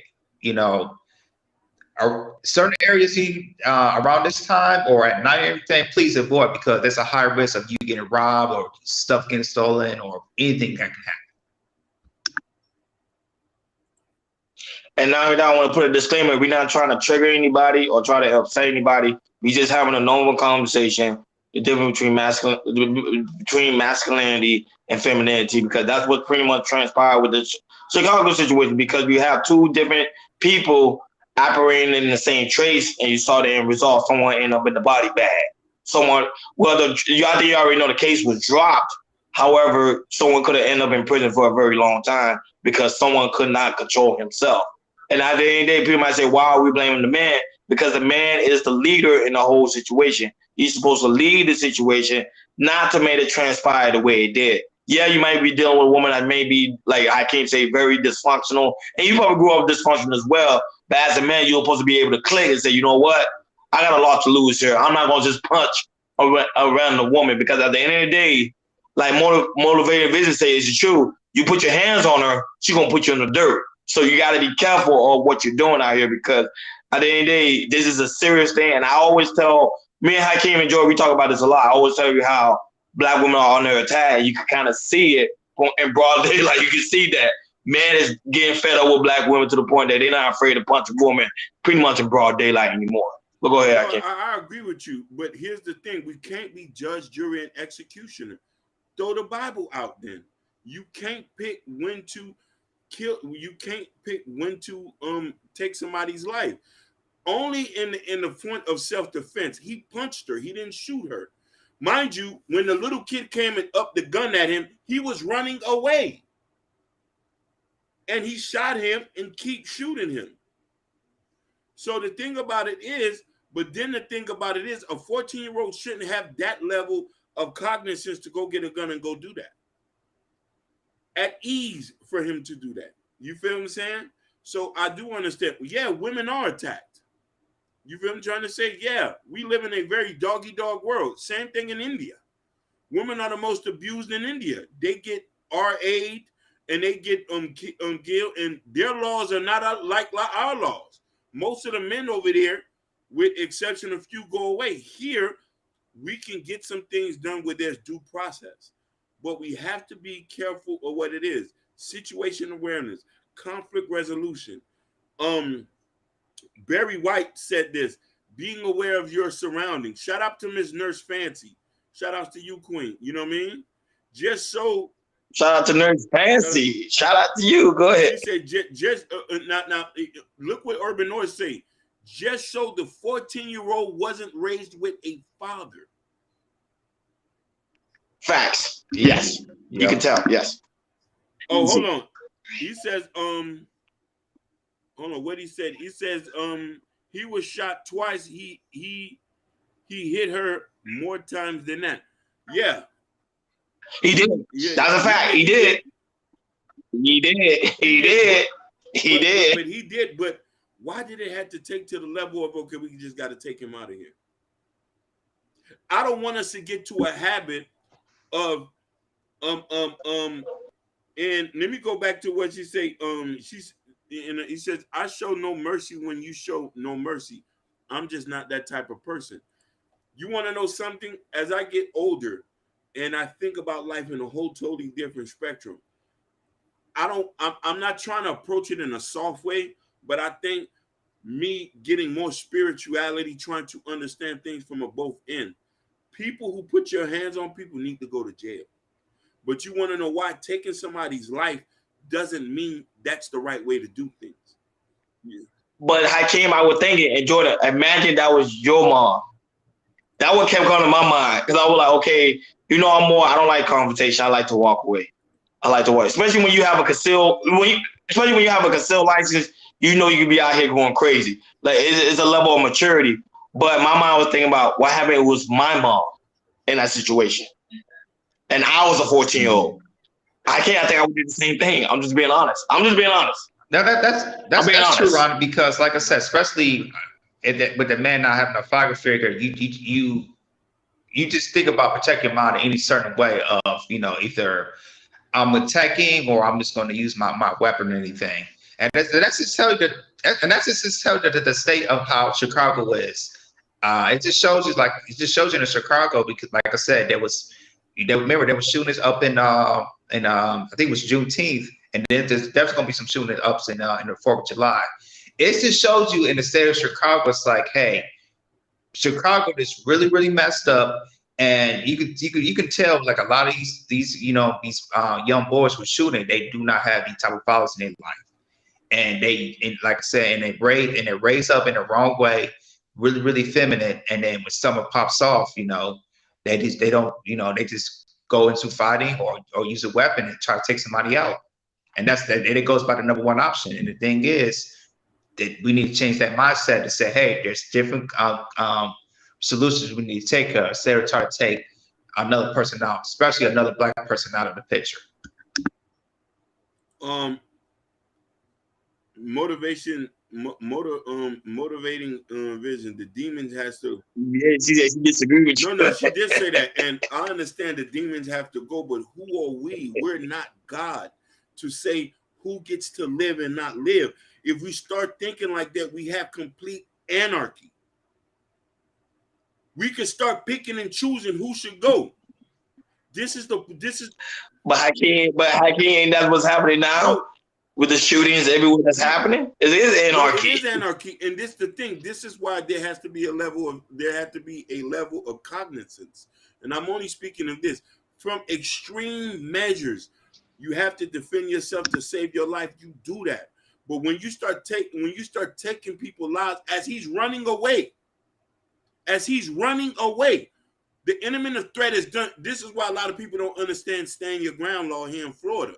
certain areas around this time or at night, everything, please avoid because there's a high risk of you getting robbed or stuff getting stolen or anything that can happen.
And now I want to put a disclaimer. We're not trying to trigger anybody or try to upset anybody. We just having a normal conversation. The difference between masculinity and femininity, because that's what pretty much transpired with the Chicago situation, because we have 2 different people operating in the same trace, and you saw the end result. Someone ended up in the body bag. I think you already know the case was dropped. However, someone could have ended up in prison for a very long time because someone could not control himself. And at the end of the day, people might say, why are we blaming the man? Because the man is the leader in the whole situation. He's supposed to lead the situation, not to make it transpire the way it did. Yeah, you might be dealing with a woman that may be, like I can't say, very dysfunctional. And you probably grew up dysfunctional as well. But as a man, you're supposed to be able to click and say, you know what? I got a lot to lose here. I'm not going to just punch around the woman, because at the end of the day, like motivated vision says, it's true. You put your hands on her, she's going to put you in the dirt. So you got to be careful of what you're doing out here, because at the end of the day, this is a serious thing. And I always tell, me and Hakeem and Joy, we talk about this a lot. I always tell you how Black women are under attack. And you can kind of see it in broad daylight. You can see that man is getting fed up with Black women to the point that they're not afraid to punch a woman pretty much in broad daylight anymore. But go ahead, Hakeem.
I agree with you. But here's the thing. We can't be judge, jury, and executioner. Throw the Bible out then. You can't pick when to kill. You can't pick when to take somebody's life. Only in the point of self-defense. He punched her. He didn't shoot her. Mind you, when the little kid came and upped the gun at him, he was running away. And he shot him and keep shooting him. So the thing about it is, but then the thing about it is, a 14-year-old shouldn't have that level of cognizance to go get a gun and go do that. At ease for him to do that. You feel what I'm saying? So I do understand. Yeah, women are attacked. You feel what I'm trying to say? Yeah, we live in a very dog-eat-dog world. Same thing in India. Women are the most abused in India. They get RA'd and they get killed, and their laws are not like our laws. Most of the men over there, with exception of few, go away. Here, we can get some things done where there's due process. But we have to be careful of what it is. Situation awareness, conflict resolution. Barry White said this, being aware of your surroundings. Shout out to Miss Nurse Fancy. Shout out to you, Queen. You know what I mean? Just so.
Shout out to Nurse Fancy. Shout out to you. Go ahead.
She said, now, look what Urban Noise say. Just so the 14-year-old wasn't raised with a father.
Facts. Yes. You can tell. Yes.
Oh, hold on. He says, hold on, what he said. He says, he was shot twice. He hit her more times than that. Yeah.
He did. Yeah, that's a fact. He did. He did.
But he did. But why did it have to take to the level of, okay, we just got to take him out of here? I don't want us to get to a habit of and let me go back to what she say. He says, I show no mercy when you show no mercy. I'm just not that type of person. You want to know something? As I get older and I think about life in a whole totally different spectrum, I'm not trying to approach it in a soft way, but I think me getting more spirituality, trying to understand things from a both end. People who put your hands on people need to go to jail. But you want to know why? Taking somebody's life doesn't mean that's the right way to do things. Yeah.
But Hakeem, I was thinking, and Jordan, imagine that was your mom. That what kept coming to my mind, because I was like, okay, I don't like confrontation. I like to walk away. I like to walk, especially when you have a concealed license. You can be out here going crazy. Like it's a level of maturity. But my mind was thinking about what happened. It was my mom in that situation, and I was a 14-year-old. I think I would do the same thing. I'm just being honest.
No, that's true, Ron. Because, like I said, especially with the man not having a father figure, you just think about protecting your mind in any certain way of either I'm attacking or I'm just going to use my weapon or anything. And that's just tell you the state of how Chicago is. It just shows you in Chicago, because, like I said, there was shootings up in I think it was Juneteenth, and then there's going to be some shootings ups in the 4th of July. It just shows you in the state of Chicago, it's like, hey, Chicago is really, really messed up, and you can tell, like, a lot of these young boys who are shooting, they do not have any type of fathers in their life, and like I said, they're raised up in the wrong way, really, really feminine, and then when someone pops off, they just go into fighting or use a weapon and try to take somebody out. And it goes by the number one option. And the thing is that we need to change that mindset to say, hey, there's different solutions we need to take. Instead of trying to take another person out, especially another Black person out of the picture.
Motivating vision. The demons has to.
Yeah, she disagreed with you.
No, she did say that, and I understand the demons have to go. But who are we? We're not God to say who gets to live and not live. If we start thinking like that, we have complete anarchy. We can start picking and choosing who should go.
But Hakeem, that's what's happening now.
No,
with the shootings everywhere that's happening. It is anarchy.
It is anarchy, and this the thing. This is why there has to be a level of cognizance. And I'm only speaking of this from extreme measures. You have to defend yourself to save your life. You do that. But when you start taking people's lives as he's running away, the imminent threat is done. This is why a lot of people don't understand stand your ground law here in Florida.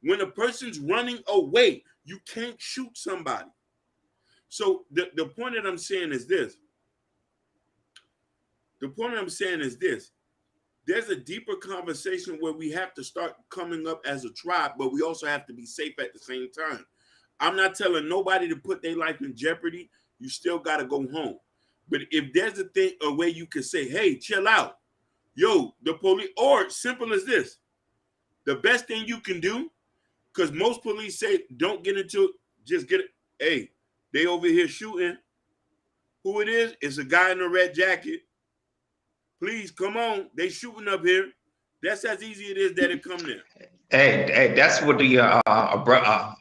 When a person's running away, you can't shoot somebody. So the point that I'm saying is this. There's a deeper conversation where we have to start coming up as a tribe, but we also have to be safe at the same time. I'm not telling nobody to put their life in jeopardy. You still got to go home. But if there's a way you can say, hey, chill out. Yo, the police, or simple as this. The best thing you can do, because most police say, don't get into it, just get it. Hey, they over here shooting. Who it is? It's a guy in a red jacket. Please, come on. They shooting up here. That's as easy it is that it come there.
Hey, that's what the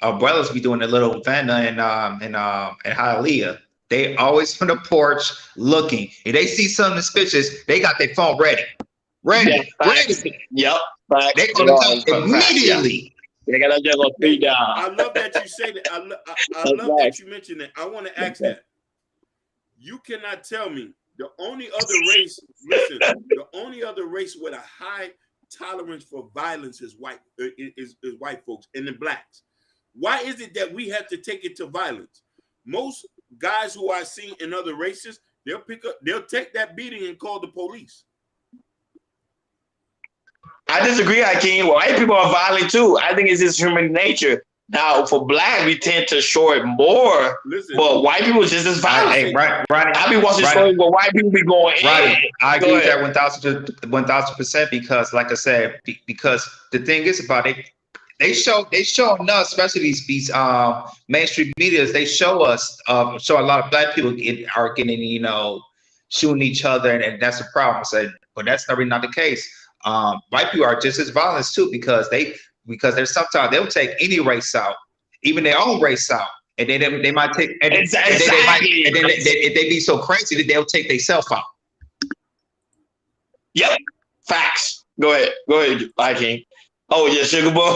umbrellas be doing. A little Vanna and Hialeah. They always on the porch looking. If they see something suspicious, they got their phone ready.
Ready. Yep.
They're gonna come immediately.
They gotta just go feet down.
I love that you say that. I love that you mentioned that. I want to ask that. You cannot tell me the only other race with a high tolerance for violence is white folks and the blacks. Why is it that we have to take it to violence? Most guys who I see in other races, they'll take that beating and call the police.
I disagree, Hakeem. White people are violent too. I think it's just human nature. Now, for black, we tend to show it more.
Listen,
but white people just as violent.
Hey, Ronnie,
I be watching stories where white people be going in.
I agree with that 1,000% because, like I said, because the thing is about it, they showing us, especially these mainstream medias, they show a lot of black people are getting, shooting each other, and that's a problem. But that's really not the case. White people are just as violent too because there's sometimes they'll take any race out, even their own race out, and then they might take and then if they be so crazy that they'll take themselves out.
Yep, facts. Go ahead, Hakeem. Oh yeah, Sugar Boy.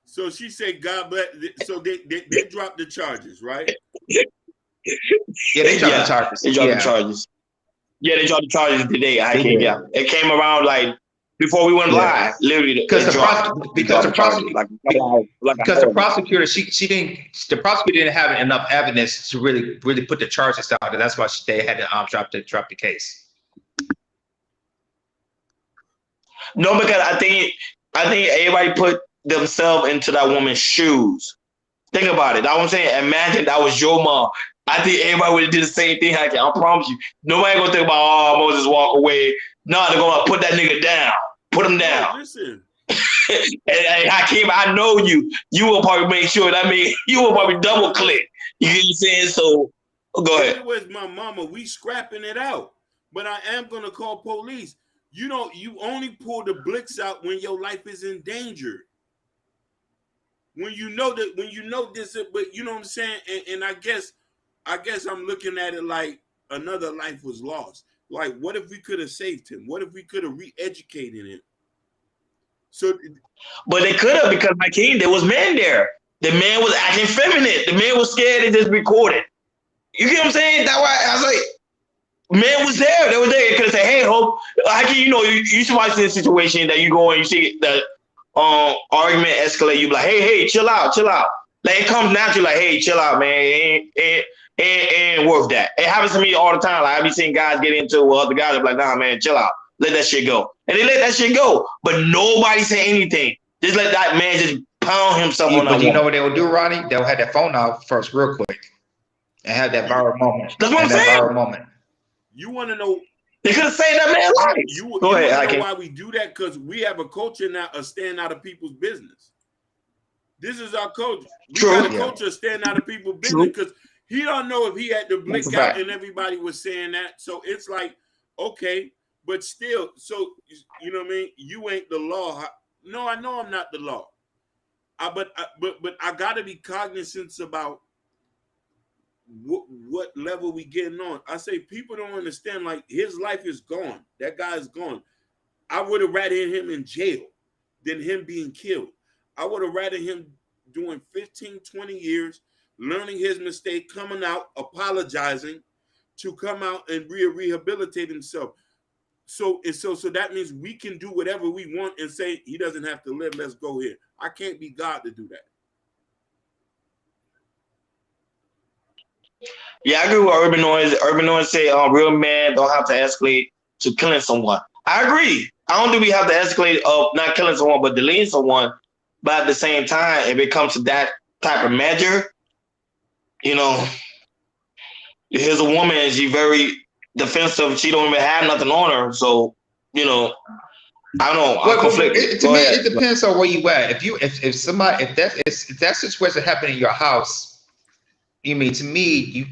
So she said, "God bless." So they dropped the charges, right?
Yeah, they dropped the charges.
They dropped the charges. Yeah, they dropped the charges today. Yeah, it came around like before we went live, literally. Because the
prosecutor the prosecutor didn't have enough evidence to really put the charges down. And that's why they had to drop the case.
No, because I think everybody put themselves into that woman's shoes. Think about it. That's what I'm saying. Imagine that was your mom. I think everybody would have did the same thing. I promise you. Nobody gonna think about Moses walk away. No, they're gonna put that nigga down. Put him down.
Listen.
and Hakeem, I know you. You will probably make sure that you will probably double click. You get what I'm saying? So go ahead.
Where's my mama? We scrapping it out. But I am gonna call police. You only pull the blicks out when your life is in danger. When you know this, but you know what I'm saying? And I guess I'm looking at it like another life was lost. Like, what if we could have saved him? What if we could have re-educated him?
But they could have, because Hakeem, there was men there. The man was acting feminine. The man was scared and just recorded. You get what I'm saying? That's why I was like, man was there. They were there. They could have said, hey, Hope, Hakeem, you should watch this situation that you go and you see the argument escalate. You be like, hey, chill out. Like, it comes naturally, like, hey, chill out, man. It ain't worth that. It happens to me all the time. Like, I be seeing guys get into it with other guys. I'm like, nah, man, chill out. Let that shit go. And they let that shit go. But nobody say anything. Just let that man just pound himself on that woman.
But you know what they will do, Ronnie? They'll have that phone out first real quick and have that viral moment.
That's what I'm saying.
Viral moment.
You want to know?
They could have saved that man's life.
You want to know why we do that? Because we have a culture now of staying out of people's business. This is our culture. We
True.
got a culture of staying out of people's business because he don't know if he had to
That's a
blick out
fact.
and everybody was saying that. So it's like, okay, but still, so you know what I mean? You ain't the law. No, I know I'm not the law. But I gotta be cognizant about what level we getting on. I say people don't understand, like his life is gone. That guy is gone. I would have rather him in jail than him being killed. I would have rather him doing 15, 20 years, learning his mistake, coming out, apologizing, to come out and rehabilitate himself. So that means we can do whatever we want and say he doesn't have to live. Let's go here. I can't be God to do that.
Yeah, I agree with Urban Noise. Urban Noise say real men don't have to escalate to killing someone. I agree. I don't think we have to escalate of not killing someone, but deleting someone. But at the same time, if it comes to that type of measure, you know, here's a woman and she's very defensive. She don't even have nothing on her. So, you know, I don't know. I'm conflicted.
To me, it depends on where you at. If that situation happened in your house, you mean to me,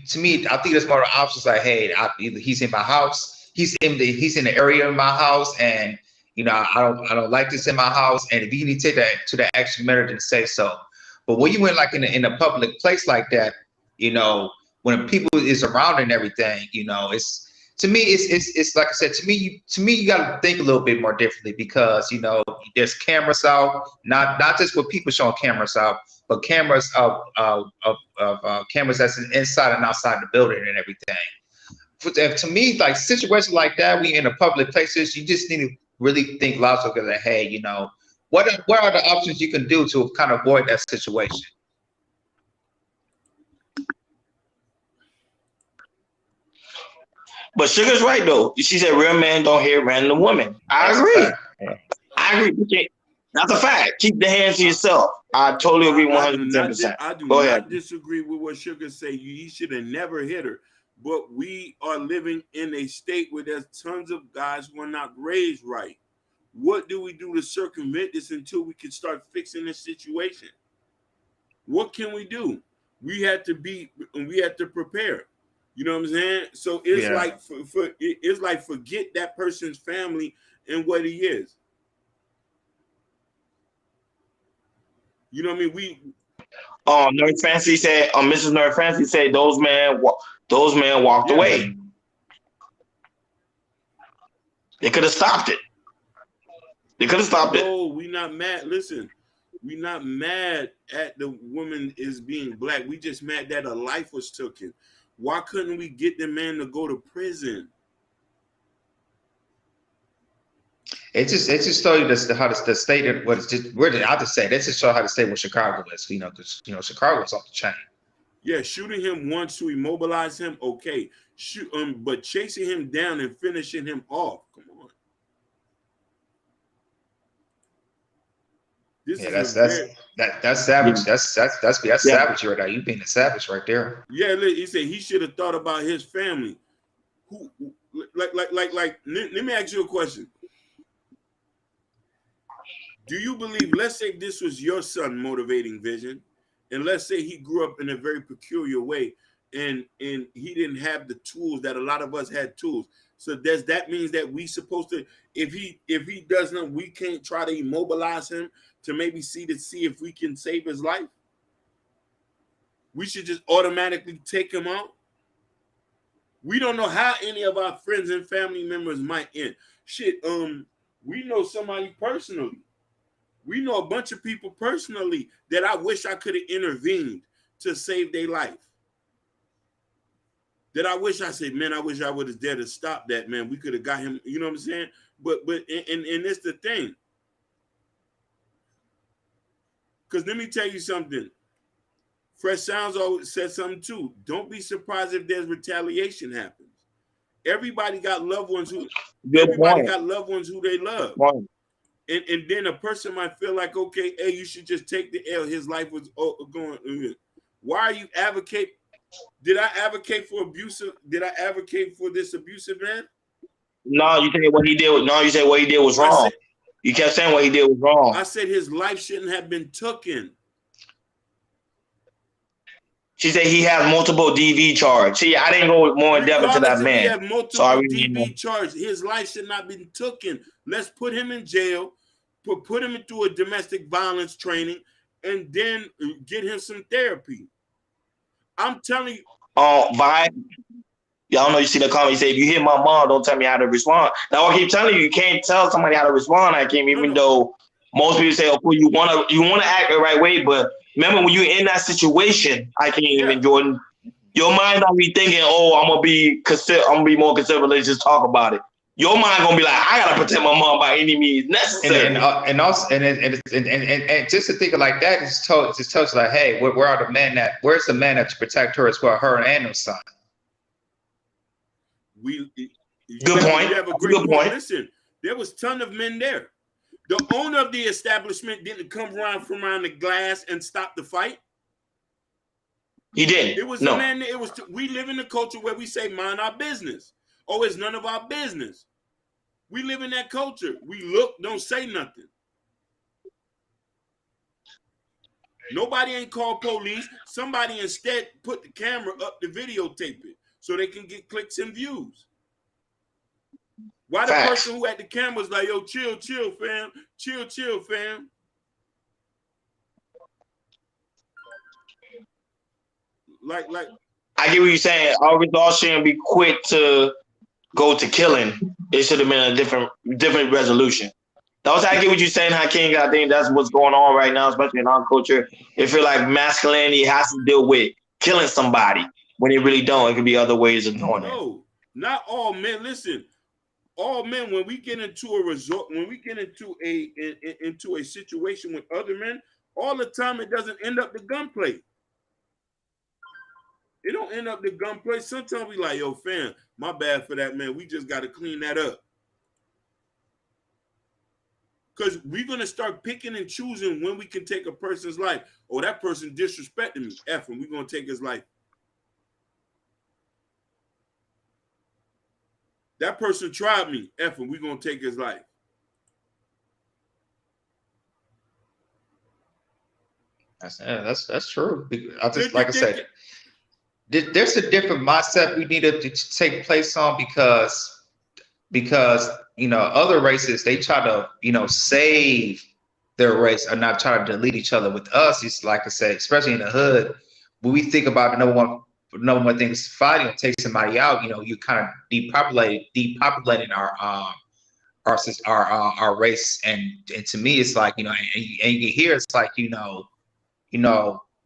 I think there's more options like, hey, either he's in my house, he's in the area of my house, and you know, I don't like this in my house, and if you need to take that to the action matter, then say so. But when you went like in a public place like that, you know, when people is around and everything, you know, it's like I said, to me you got to think a little bit more differently because you know there's cameras out, not just with people showing cameras out, but cameras of cameras that's inside and outside the building and everything. To me, like situations like that, we in the public places, you just need to really think logically that, hey, you know, what are the options you can do to kind of avoid that situation?
But Sugar's right though. She said real men don't hit random women. I agree. I agree. That's a fact. Keep the hands to yourself. I totally agree 110%.
I do
Go
not
ahead.
disagree with what Sugar say. He should have never hit her. But we are living in a state where there's tons of guys who are not raised right. What do we do to circumvent this until we can start fixing this situation? What can we do? We had to prepare. You know what I'm saying? So it's like it's like forget that person's family and what he is. You know what I mean?
Nerd Fancy said, Mrs. Nerd Fancy said those men walked away. They could have stopped it.
No, we not mad. Listen, we not mad at the woman is being black. We just mad that a life was taken. Why couldn't we get the man to go to prison?
It just show you how the state of what is just where did I just say that just show how the state what Chicago is, you know, because you know Chicago's off the chain.
Yeah, shooting him once to immobilize him, okay. But chasing him down and finishing him off, come on. That's
savage. That's savage right there. You being a savage right there.
Yeah, he said he should have thought about his family. Who let me ask you a question. Do you believe, let's say this was your son motivating vision, and let's say he grew up in a very peculiar way and he didn't have the tools that a lot of us had tools. So does that mean that we supposed to, if he doesn't, we can't try to immobilize him to maybe see if we can save his life? We should just automatically take him out. We don't know how any of our friends and family members might end. Shit, we know somebody personally. We know a bunch of people personally that I wish I could have intervened to save their life. That I wish I said, man, I wish I would have dared to stop that, man. We could have got him, you know what I'm saying? But it's the thing. Because let me tell you something. Fresh Sounds always said something too. Don't be surprised if there's retaliation happens. Everybody got loved ones who they love. Right. And then a person might feel like, okay, hey, you should just take the L. His life was going. Why are you advocate? Did I advocate for abusive? Did I advocate for this abusive man?
No, you said what he did. No, you said what he did was wrong. You kept saying what he did was wrong.
I said his life shouldn't have been taken.
She said he has multiple DV charge. See, I didn't go more in depth into that
Regardless if he
man.
had multiple DV charges, his life should not be taken. Let's put him in jail, put him into a domestic violence training, and then get him some therapy. I'm telling you.
Y'all know you see the comment. You say, if you hit my mom, don't tell me how to respond. Now I keep telling you, you can't tell somebody how to respond. I can't, even though most people say, "Oh, you wanna act the right way," but remember when you're in that situation, I can't even, Jordan. Your mind don't be thinking, "Oh, I'm gonna be more conservative. Let's just talk about it." Your mind gonna be like, "I gotta protect my mom by any means necessary."
And just to think of like that, just tells like, hey, where's the man that to protect her as well, her and her son?
Good point.
You have a great point. Listen, there was a ton of men there. The owner of the establishment didn't come around from around the glass and stop the fight.
He didn't.
It was a man. We live in a culture where we say, "Mind our business." Oh, it's none of our business. We live in that culture. We look, don't say nothing. Nobody ain't called police. Somebody instead put the camera up to videotape it so they can get clicks and views. Why the person who had the camera was like, "Yo, chill, fam. Chill, fam." Like
I get what you're saying. Our results shouldn't be quick to go to killing. It should have been a different resolution. That's I get what you're saying, Hakeem. I think that's what's going on right now, especially in our culture. It feel like masculinity has to deal with killing somebody when it really don't. It could be other ways of doing it.
No, not all men. Listen, all men, when we get into a resort, when we get into a situation with other men, all the time it doesn't end up the gunplay. It don't end up the gunplay. Sometimes we like, "Yo, fam, my bad for that, man. We just got to clean that up." Because we're going to start picking and choosing when we can take a person's life. Oh, that person disrespected me. F him. We're going to take his life. That person tried me. F him. We're going to take his life.
That's true. Like I said, there's a different mindset we need to take place on because other races, they try to save their race or not try to delete each other. With us, it's like I said, especially in the hood, when we think about the number one thing is fighting or take somebody out, you kind of depopulating our race. And to me, it's like, and you hear, it's like,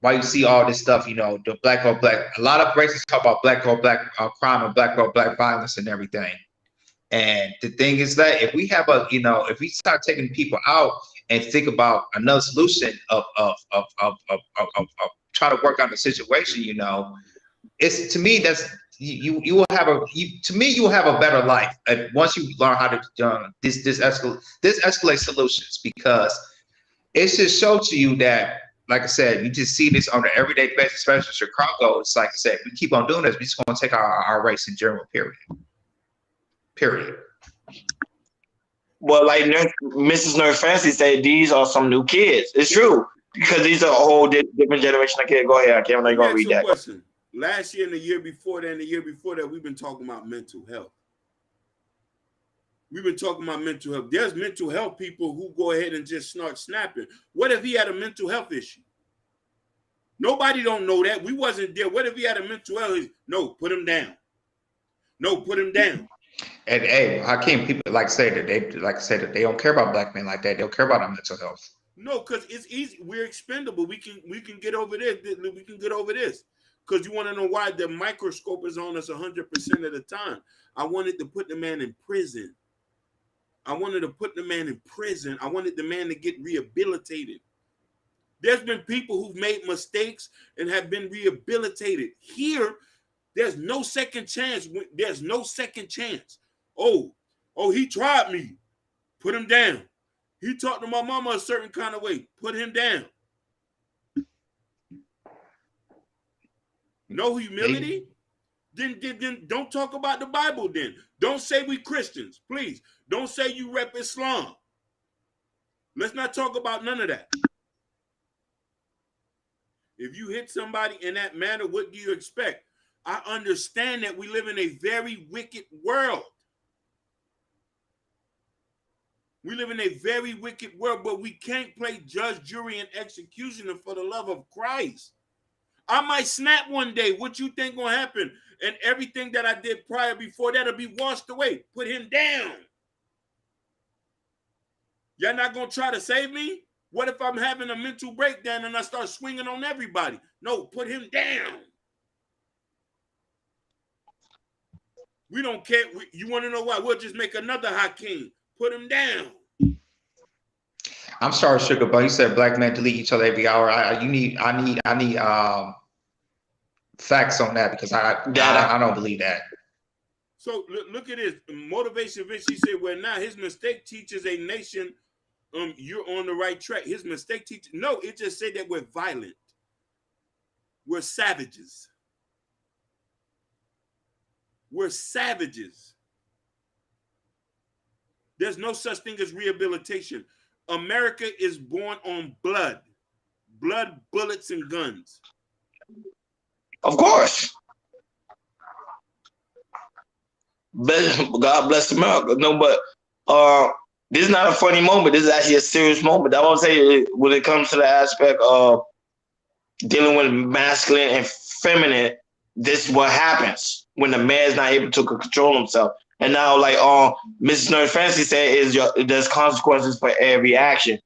why you see all this stuff, the black on black, a lot of races talk about black on black crime and black on black violence and everything. And the thing is that if we have if we start taking people out and think about another solution of try to work on the situation, it's, to me, that's you will have you will have a better life once you learn how to escalate solutions, because it should show to you that, like I said, you just see this on an everyday basis, especially in Chicago. It's like I said, we keep on doing this, we're just going to take our race in general, period.
Well, like Mrs. Nurse Fancy said, these are some new kids. It's true, because these are a whole different generation of kids. Go ahead, I can't really go read that.
Question. Last year and the year before that and the year before that, we've been talking about mental health. We've been talking about mental health. There's mental health people who go ahead and just start snapping. What if he had a mental health issue? Nobody don't know that. We wasn't there. What if he had a mental health issue? No, put him down. No, put him down.
And hey, Hakeem, people like say that they don't care about black men like that. They don't care about our mental health.
No, because it's easy. We're expendable. We can get over this. We can get over this. Because you want to know why the microscope is on us 100% of the time. I wanted to put the man in prison. I wanted the man to get rehabilitated. There's been people who've made mistakes and have been rehabilitated. Here, there's no second chance. There's no second chance. Oh, he tried me. Put him down. He talked to my mama a certain kind of way. Put him down. No humility? Then don't talk about the Bible then. Don't say we Christians, please. Don't say you rep Islam. Let's not talk about none of that. If you hit somebody in that manner, what do you expect? I understand that we live in a very wicked world. We live in a very wicked world, but we can't play judge, jury, and executioner for the love of Christ. I might snap one day. What you think gonna happen? And everything that I did prior before that'll be washed away. Put him down. Y'all not gonna try to save me? What if I'm having a mental breakdown and I start swinging on everybody? No, put him down. We don't care. You want to know why? We'll just make another Hakeem. Put him down.
I'm sorry, Sugar, but you said black men delete each other every hour. I need facts on that, because I don't believe that.
So look at this. Motivation Vince, he said, well, now his mistake teaches a nation you're on the right track. His mistake teaches. No, it just said that we're violent. We're savages. We're savages. There's no such thing as rehabilitation. America is born on blood, bullets, and guns.
Of course. God bless America. No, but this is not a funny moment. This is actually a serious moment. I want to say, when it comes to the aspect of dealing with masculine and feminine, this is what happens when the man's not able to control himself. And now, like Mrs. Nurse Fancy said, there's consequences for every action.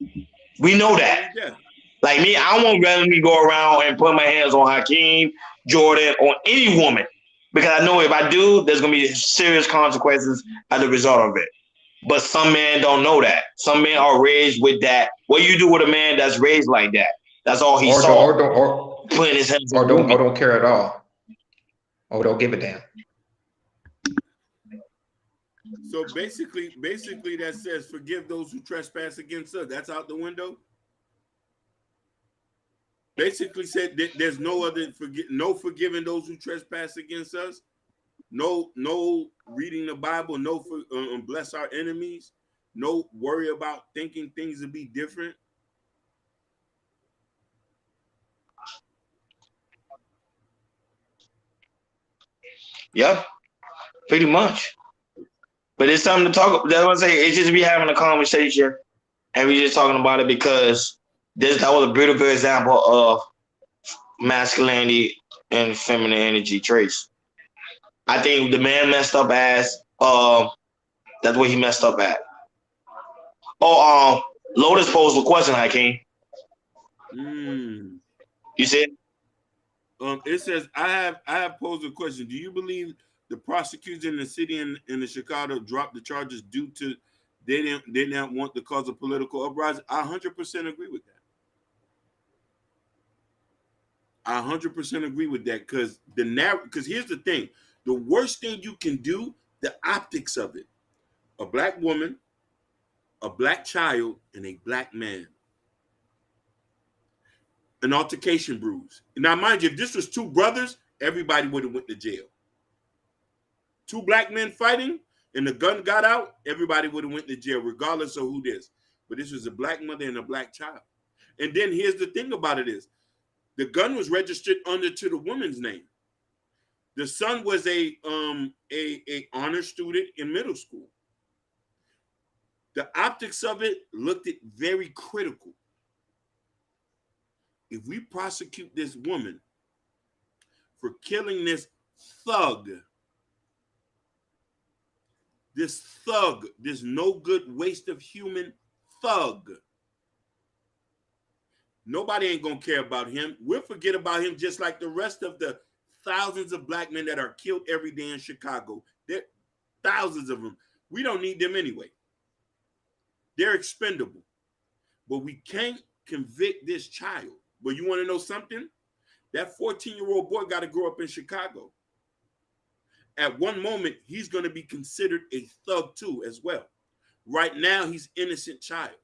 We know that. Yeah. Like me, I won't randomly go around and put my hands on Hakeem, Jordan, on any woman, because I know if I do, there's gonna be serious consequences as a result of it. But some men don't know that. Some men are raised with that. What do you do with a man that's raised like that? That's all he saw.
Or
putting his hands
or don't care at all. Or don't give a damn.
So basically that says forgive those who trespass against us. That's out the window. Basically said that there's no other no forgiving those who trespass against us. No reading the Bible. No bless our enemies. No worry about thinking things will be different.
Yeah, pretty much. But it's something to talk about. That's what I say. It's just we having a conversation and we just talking about it because that was a beautiful example of masculinity and feminine energy traits. I think the man messed up as that's what he messed up at. Oh, Lotus posed a question, Hakeem. You said?
It says I have posed a question. Do you believe the prosecutors in the city and in the Chicago dropped the charges due to they didn't want to cause a political uprising? I 100% agree with that. I 100% agree with that because here's the thing: the worst thing you can do, the optics of it, a black woman, a black child, and a black man. An altercation bruise. Now, mind you, if this was two brothers, everybody would have went to jail. Two black men fighting and the gun got out, everybody would have went to jail, regardless of who this. But this was a black mother and a black child. And then here's the thing about it is, the gun was registered under to the woman's name. The son was a honor student in middle school. The optics of it looked at very critical. If we prosecute this woman for killing this no good waste of human thug, nobody ain't gonna care about him. We'll forget about him just like the rest of the thousands of black men that are killed every day in Chicago. There thousands of them. We don't need them anyway. They're expendable. But we can't convict this child. But you want to know something? That 14-year-old boy got to grow up in Chicago. At one moment, he's going to be considered a thug too as well. Right now, he's innocent child.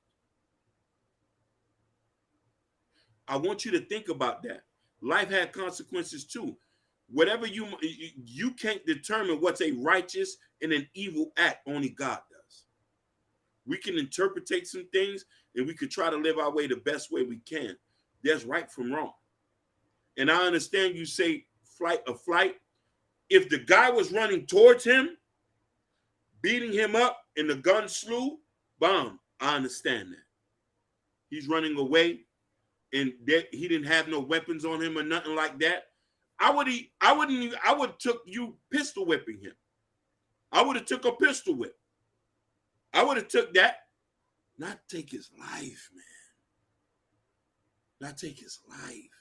I want you to think about that. Life had consequences too. Whatever you can't determine what's a righteous and an evil act. Only God does. We can interpretate some things and we could try to live our way the best way we can. There's right from wrong. and I understand you say flight. If the guy was running towards him, beating him up, and the gun slew, bomb, I understand that. He's running away, and he didn't have no weapons on him or nothing like that. I would took you pistol whipping him. I would have took a pistol whip. I would have took that. Not take his life, man. Not take his life.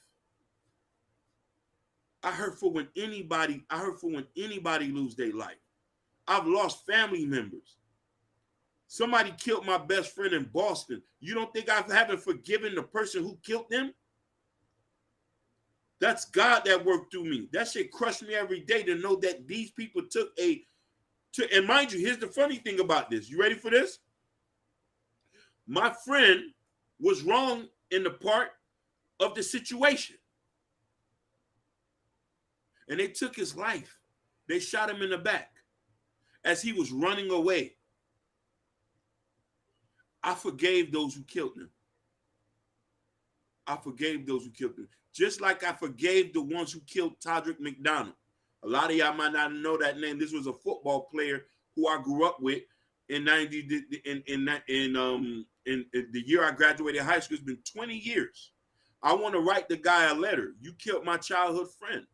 I hurt for when anybody lose their life. I've lost family members. Somebody killed my best friend in Boston. You don't think I haven't forgiven the person who killed them? That's God that worked through me. That shit crushed me every day to know that these people and mind you, here's the funny thing about this. You ready for this? My friend was wrong in the part of the situation. And they took his life. They shot him in the back as he was running away. I forgave those who killed him. I forgave those who killed him. Just like I forgave the ones who killed Todrick McDonald. A lot of y'all might not know that name. This was a football player who I grew up with in the year I graduated high school. It's been 20 years. I want to write the guy a letter. You killed my childhood friend.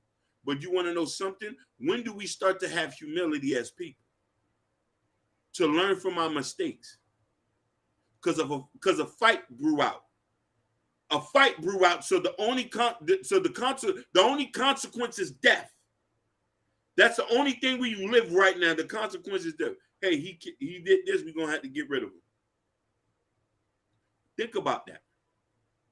But you want to know something? When do we start to have humility as people? To learn from our mistakes. Because a fight grew out. A fight grew out, so the only consequence is death. That's the only thing where you live right now. The consequence is death. Hey, he did this. We're gonna have to get rid of him. Think about that.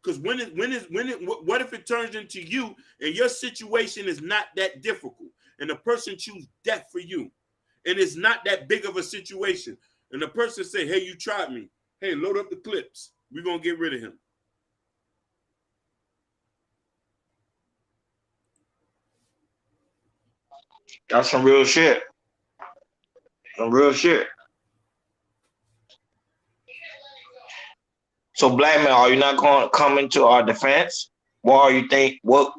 Because what if it turns into you and your situation is not that difficult, and the person chooses death for you, and it's not that big of a situation, and the person say, "Hey, you tried me. Hey, load up the clips. We're gonna get rid of him."
That's some real shit. Some real shit. So, Black man, are you not going to come into our defense? What are you think? What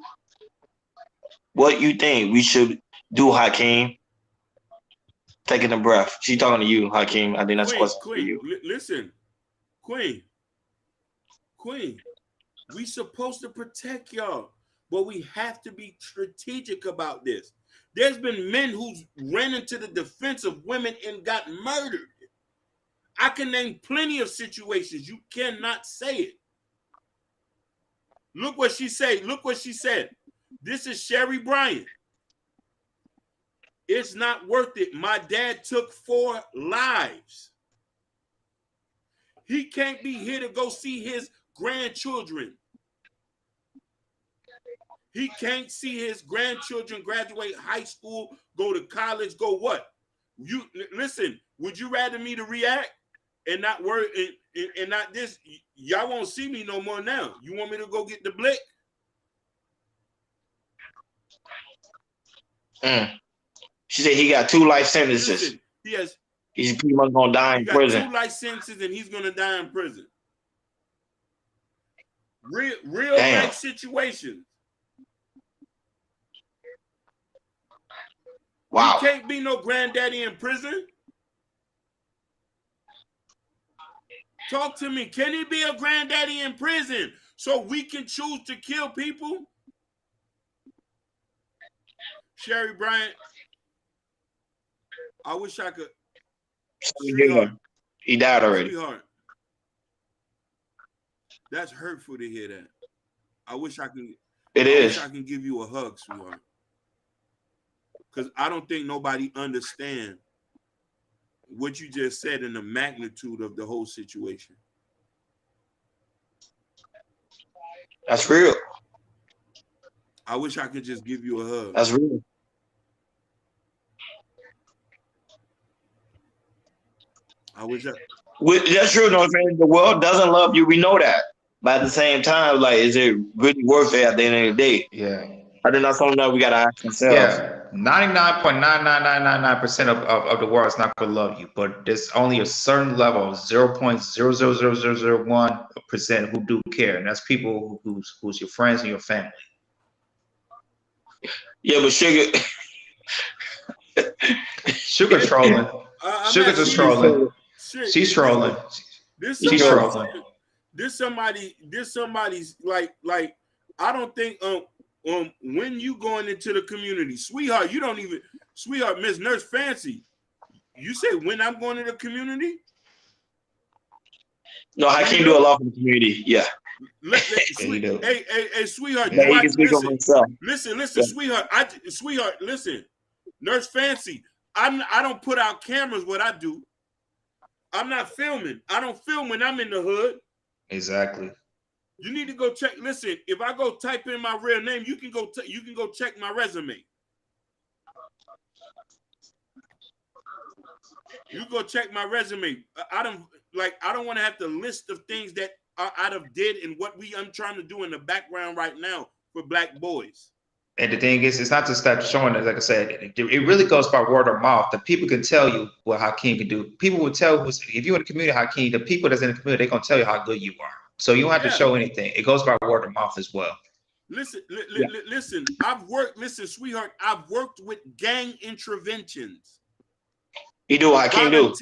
you think we should do, Hakeem? Taking a breath. She talking to you, Hakeem. I think that's a question for you.
Listen, Queen. We supposed to protect y'all, but we have to be strategic about this. There's been men who's ran into the defense of women and got murdered. I can name plenty of situations. You cannot say it. Look what she said. This is Sherry Bryant. It's not worth it. My dad took 4 lives. He can't be here to go see his grandchildren. He can't see his grandchildren graduate high school, go to college, go what? You listen, would you rather me to react and not worry and not this? Y'all won't see me no more now. You want me to go get the blick?
She said he got 2 life sentences.
Listen,
he's pretty much gonna die in prison.
2 life sentences and he's gonna die in prison. Real life situations.
Wow.
He can't be no granddaddy in prison. Talk to me. Can he be a granddaddy in prison so we can choose to kill people? Sherry Bryant, I wish I could.
Sweetheart. He died already.
Sweetheart. That's hurtful to hear that. I wish I can.
It is.
I can give you a hug, sweetheart. Because I don't think nobody understands what you just said and the magnitude of the whole situation.
That's real.
I wish I could just give you a hug.
That's real.
I wish I.
That's true. No, the world doesn't love you. We know that. But at the same time, like, is it really worth it at the end of the day?
Yeah.
I think that's something that we gotta ask ourselves.
Yeah. 99.99999% of the world is not going to love you, but there's only a certain level of 0.00001% who do care, and that's people who's your friends and your family.
Yeah, but Sugar,
Sugar trolling.
I'm
Sugar
not
just
serious.
trolling.
Shit,
She's trolling.
this
She's
somebody,
trolling.
this somebody's like I don't think when you going into the community, sweetheart, you don't even sweetheart, Miss Nurse Fancy. You say when I'm going to the community?
no, I
Do you
can't do a
know?
lot for the community. Yeah,
Yeah, you do.
Hey, sweetheart,
but
you
he
watch.
can speak for himself.
Listen, sweetheart. Sweetheart, listen. Nurse Fancy, I don't put out cameras. What I do, I'm not filming. I don't film when I'm in the hood.
Exactly.
You need to go check. Listen, if I go type in my real name, you can go check my resume. You go check my resume. I don't want to have to list of things that I have did and what I'm trying to do in the background right now for black boys.
And the thing is, it's not just that showing it. Like I said, it really goes by word of mouth. The people can tell you what Hakeem can do. People will tell if you're in the community, Hakeem, the people that's in the community, they're gonna tell you how good you are. So you don't have to show anything. It goes by word of mouth as well.
Listen, listen. Listen, sweetheart. I've worked with gang interventions.
He do what I can't do.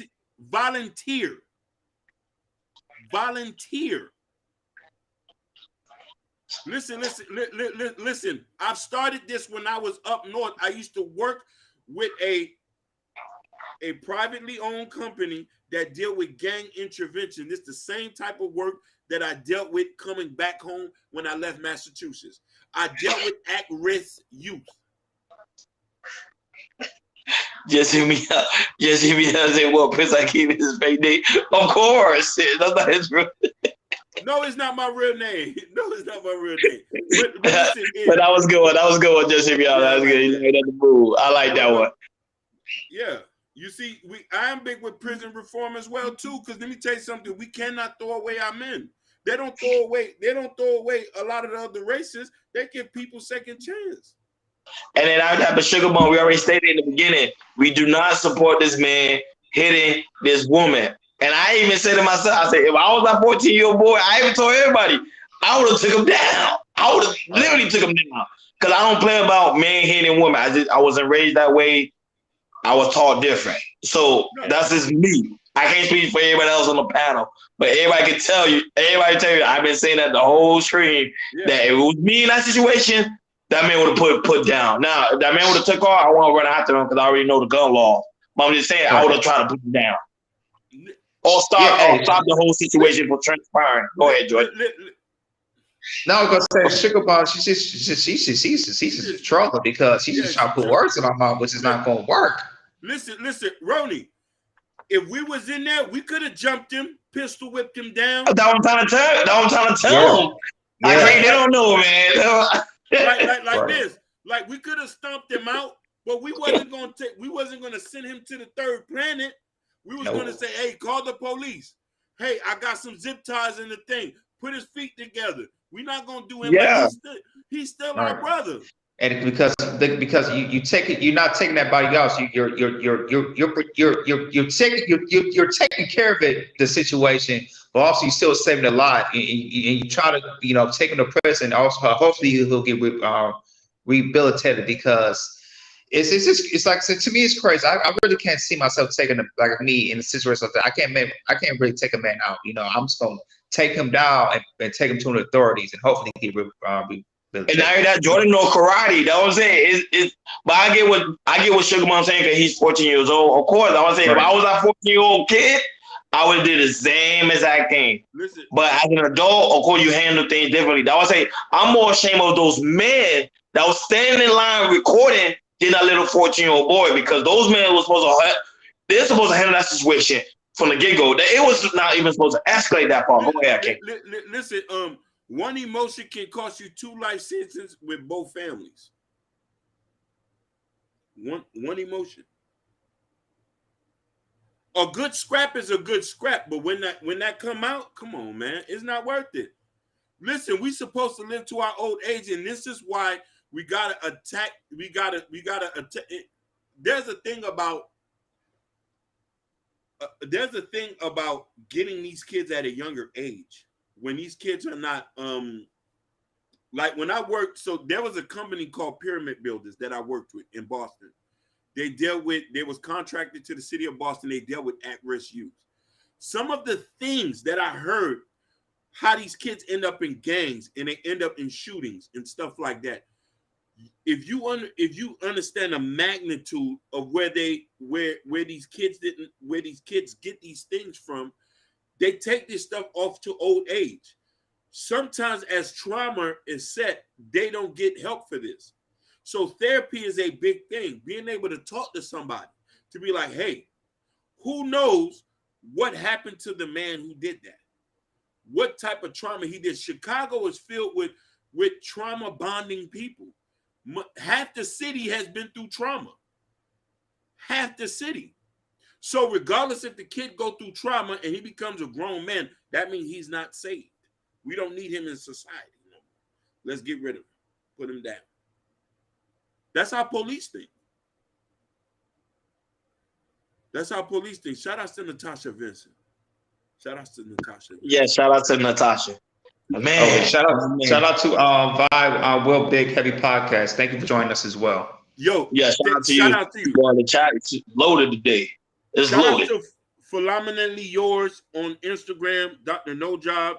Volunteer. Listen. I've started this when I was up north. I used to work with a privately owned company that deal with gang intervention. It's the same type of work that I dealt with coming back home when I left Massachusetts. I dealt with at-risk youth.
Just hear me out. Just hear me out and say, well, Prince Hakeem is his fake name. Of course. That's not his real name.
No, it's not my real name. No, it's not my real name. But listen,
but that was good one. That was good one. Just hear me out.
Yeah,
that was good. You know, the move. I like that one.
Yeah. You see, I am big with prison reform as well, too, because let me tell you something. We cannot throw away our men. They don't throw away a lot of the other races. They give people second chance.
And then I have a Sugar Bone. We already stated in the beginning, we do not support this man hitting this woman. And I even said to myself, I said, if I was a 14-year-old boy, I even told everybody, I would have took him down. I would have literally took him down. Because I don't play about men hitting women. I wasn't raised that way. I was taught different. So that's just me. I can't speak for everybody else on the panel. But everybody can tell you, I've been saying that the whole stream, that if it was me in that situation, that man would have put down. Now, if that man would have took off, I want to run after him because I already know the gun law. But I'm just saying, I would have tried to put him down. Or stop the whole situation from transpiring. Go ahead, George.
No, I was gonna say Sugar Bomb. She's just trolling because she's just trying to put words in my mouth, which is not gonna work.
Listen, Ronnie. If we was in there, we could have jumped him, pistol whipped him down.
That's what I'm trying to tell them. I agree. They don't know, man.
like this. Like we could have stomped him out, but we wasn't gonna send him to the third planet. We was gonna say, hey, call the police. Hey, I got some zip ties in the thing. Put his feet together. We're not gonna do him. Like he's still our brother.
And because you take it, you're not taking that body else. You're taking care of it, the situation, but also you're still saving a life. And you try to take him to prison. Also, hopefully he'll get rehabilitated because it's like, to me it's crazy. I really can't see myself taking me in a situation like that. I can't really take a man out. I'm just gonna take him down and take him to the authorities and hopefully get
and now that Jordan know karate. That's what I'm saying. But I get what Sugar Mom saying because he's 14 years old. Of course, I was saying if I was a 14-year-old kid, I would do the same exact thing.
Listen.
But as an adult, of course, you handle things differently. That was saying I'm more ashamed of those men that was standing in line recording than that little 14-year-old boy because those men were they're supposed to handle that situation from the get-go. It was not even supposed to escalate that far. Go ahead, King.
Listen, one emotion can cost you 2 life sentences with both families. One emotion. A good scrap is a good scrap, but when that come out, come on, man, it's not worth it. Listen, we supposed to live to our old age, and this is why we gotta attack. We gotta attack. There's a thing about getting these kids at a younger age when these kids are not Like when I worked, so there was a company called Pyramid Builders that I worked with in Boston. They was contracted to the city of Boston. They dealt with at-risk youth. Some of the things that I heard, how these kids end up in gangs and they end up in shootings and stuff like that. If you understand the magnitude of where these kids get these things from, they take this stuff off to old age. Sometimes as trauma is set, they don't get help for this. So therapy is a big thing. Being able to talk to somebody, to be like, hey, who knows what happened to the man who did that? What type of trauma he did? Chicago is filled with trauma bonding people. Half the city has been through trauma. Half the city. So regardless if the kid go through trauma and he becomes a grown man, that means he's not saved. We don't need him in society no more. Let's get rid of him. Put him down. That's how police think. That's how police think. Shout out to Natasha Vincent. Shout out to Natasha Vincent.
Yeah, shout out to Natasha. Man,
shout out to Vibe Will Big Heavy Podcast. Thank you for joining us as well.
Yo,
yeah, shout out to you. Boy, the chat is loaded today. It's
shout
loaded.
Out to Phenomenally Yours on Instagram, Dr. No Job.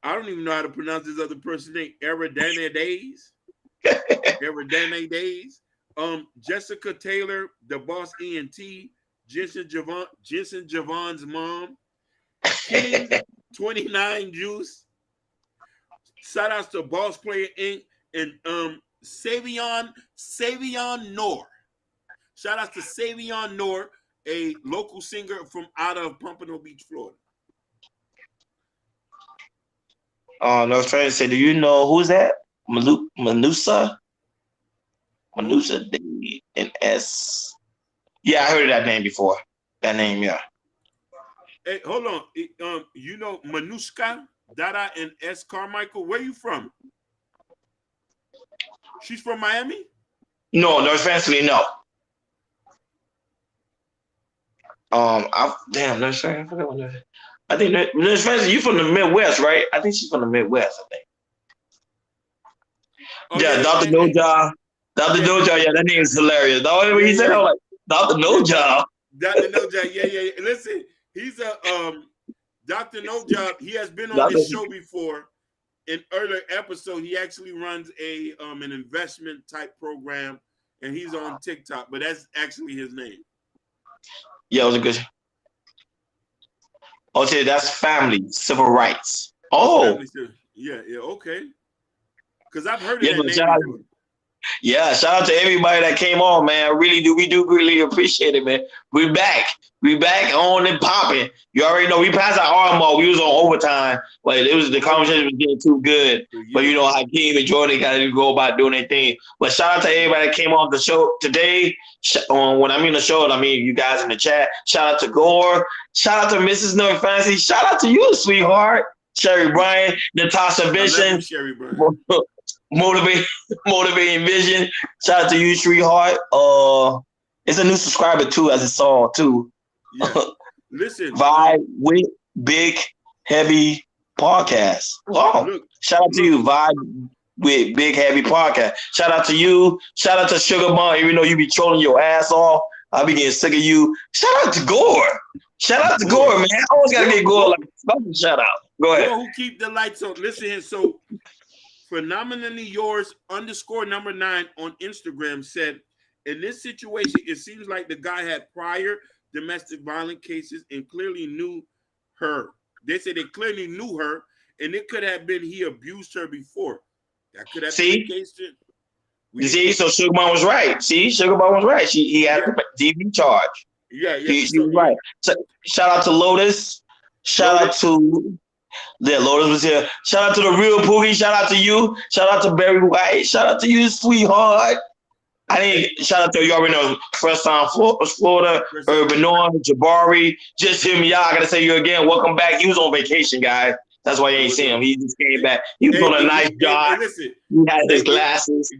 I don't even know how to pronounce this other person's name. Eridana Days. Eridana Days. Jessica Taylor, the Boss ENT, Jensen Javon's mom, King 29 Juice. Shout outs to Boss Player Inc. and Savion Noor. Shout outs to Savion Noor, a local singer from out of Pompano Beach, Florida.
I was trying to say, do you know who's that? Manusa D and S. Yeah, I heard of that name before. That name, yeah.
Hey, hold on. You know Manuska, Dada, and S. Carmichael. Where you from? She's from Miami?
No, offensively, no. I forgot what that is. I think you from the Midwest, right? I think she's from the Midwest, I think.
Oh,
yeah, Dr. No Job. Dr. No Job, yeah, that name is hilarious. The only way he said, I was like, Dr. No Job.
Dr. No Job, yeah. Listen, he's a Dr. No Job. He has been on this show before. In earlier episode, he actually runs an investment type program, and he's on TikTok, but that's actually his name.
Yeah, it was a good. Okay, that's family, civil rights. Oh,
yeah, okay. Because I've heard of that name before.
Yeah, shout out to everybody that came on, man. We do really appreciate it, man. We back on and popping. You already know we passed our arm mark. We was on overtime, but the conversation was getting too good. Yeah. But you know, Hakeem and Jordan got to go about doing their thing. But shout out to everybody that came on the show today. When I mean the show, I mean you guys in the chat. Shout out to Gore. Shout out to Mrs. No Fancy. Shout out to you, sweetheart. Sherry Bryan, Natasha Vincent.
Sherry Bryan.
Motivating Vision. Shout out to you, sweetheart. It's a new subscriber too, as it's all too.
Yeah. Listen,
Vibe with Big Heavy Podcast. Oh, shout out to you, Vibe with Big Heavy Podcast. Shout out to you. Shout out to Sugar Bun. Even though you be trolling your ass off, I be getting sick of you. Shout out to Gore. Shout out to Gore, man. I always gotta get Gore like something. Shout out. Go ahead.
Who keep the lights on? Listen here. So Phenomenally Yours _9 on Instagram said, in this situation, it seems like the guy had prior domestic violence cases and clearly knew her. They said they clearly knew her, and it could have been he abused her before. That could have been the case.
You see, so Sugar Bun was right. Sugar Bun was right. He had a DV charge.
Yeah.
He was right. So, shout out to Lotus. Shout out to Lotus was here. Shout out to the real Poogie. Shout out to you. Shout out to Barry White. Shout out to you, sweetheart. I didn't shout out to you already know. First time Florida, Urban Norm, Jabari. Just hear me out. I gotta say you again. Welcome back. He was on vacation, guys. That's why you ain't seen him. He just came back. He was on a nice job.
Listen,
he had his glasses.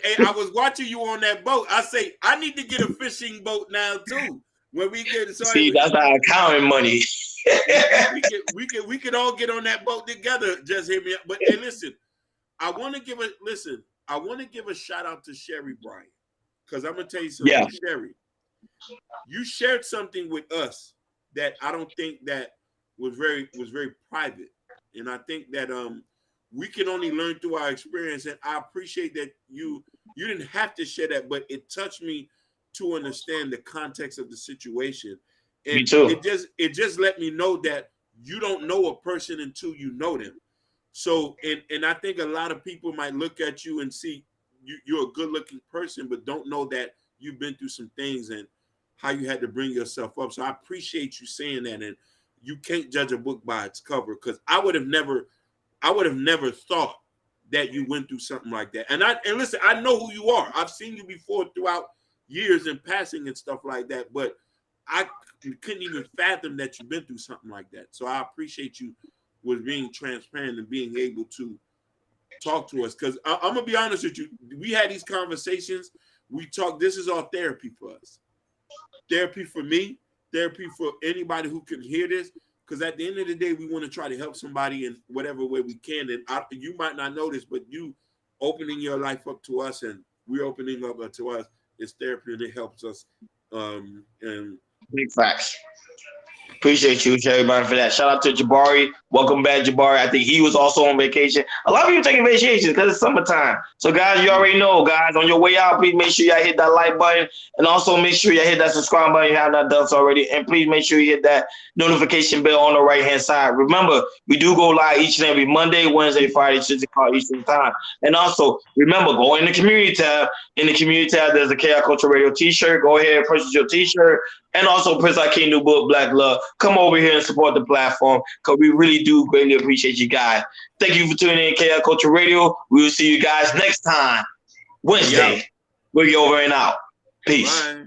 Hey, I was watching you on that boat. I say I need to get a fishing boat now too. When we get
that's our accounting money.
we could all get on that boat together. Just hear me out. But hey, listen, I want to give a shout out to Sherry Bryant, because I'm gonna tell you something.
Yeah.
Sherry, you shared something with us that I don't think that was very private, and I think that we can only learn through our experience. And I appreciate that you didn't have to share that, but it touched me to understand the context of the situation. And
Me too.
it just let me know that you don't know a person until you know them. So and I think a lot of people might look at you and see you're a good looking person, but don't know that you've been through some things and how you had to bring yourself up. So I appreciate you saying that. And you can't judge a book by its cover, because I would have never thought that you went through something like that. And listen, I know who you are. I've seen you before throughout years and passing and stuff like that, but I couldn't even fathom that you've been through something like that. So I appreciate you with being transparent and being able to talk to us. Because I'm gonna be honest with you, we had these conversations. We talk. This is all therapy for us. Therapy for me. Therapy for anybody who can hear this. Because at the end of the day, we want to try to help somebody in whatever way we can. And you might not know this, but you opening your life up to us, and we're opening up to us, is therapy, and it helps us. And
Big facts. Appreciate you, everybody, for that. Shout out to Jabari. Welcome back, Jabari. I think he was also on vacation. A lot of people taking vacations because it's summertime. So, guys, you already know, guys, on your way out, please make sure y'all hit that like button, and also make sure y'all hit that subscribe button if you have not done so already. And please make sure you hit that notification bell on the right-hand side. Remember, we do go live each and every Monday, Wednesday, Friday, 6 o'clock Eastern Time. And also, remember, go in the community tab. In the community tab, there's a Chaos Culture Radio t-shirt. Go ahead and purchase your t-shirt. And also, Prince Akeem new book, Black Love. Come over here and support the platform, because we really do greatly appreciate you guys. Thank you for tuning in, Chaos Culture Radio. We will see you guys next time, Wednesday. We'll get over and out. Peace.
bye.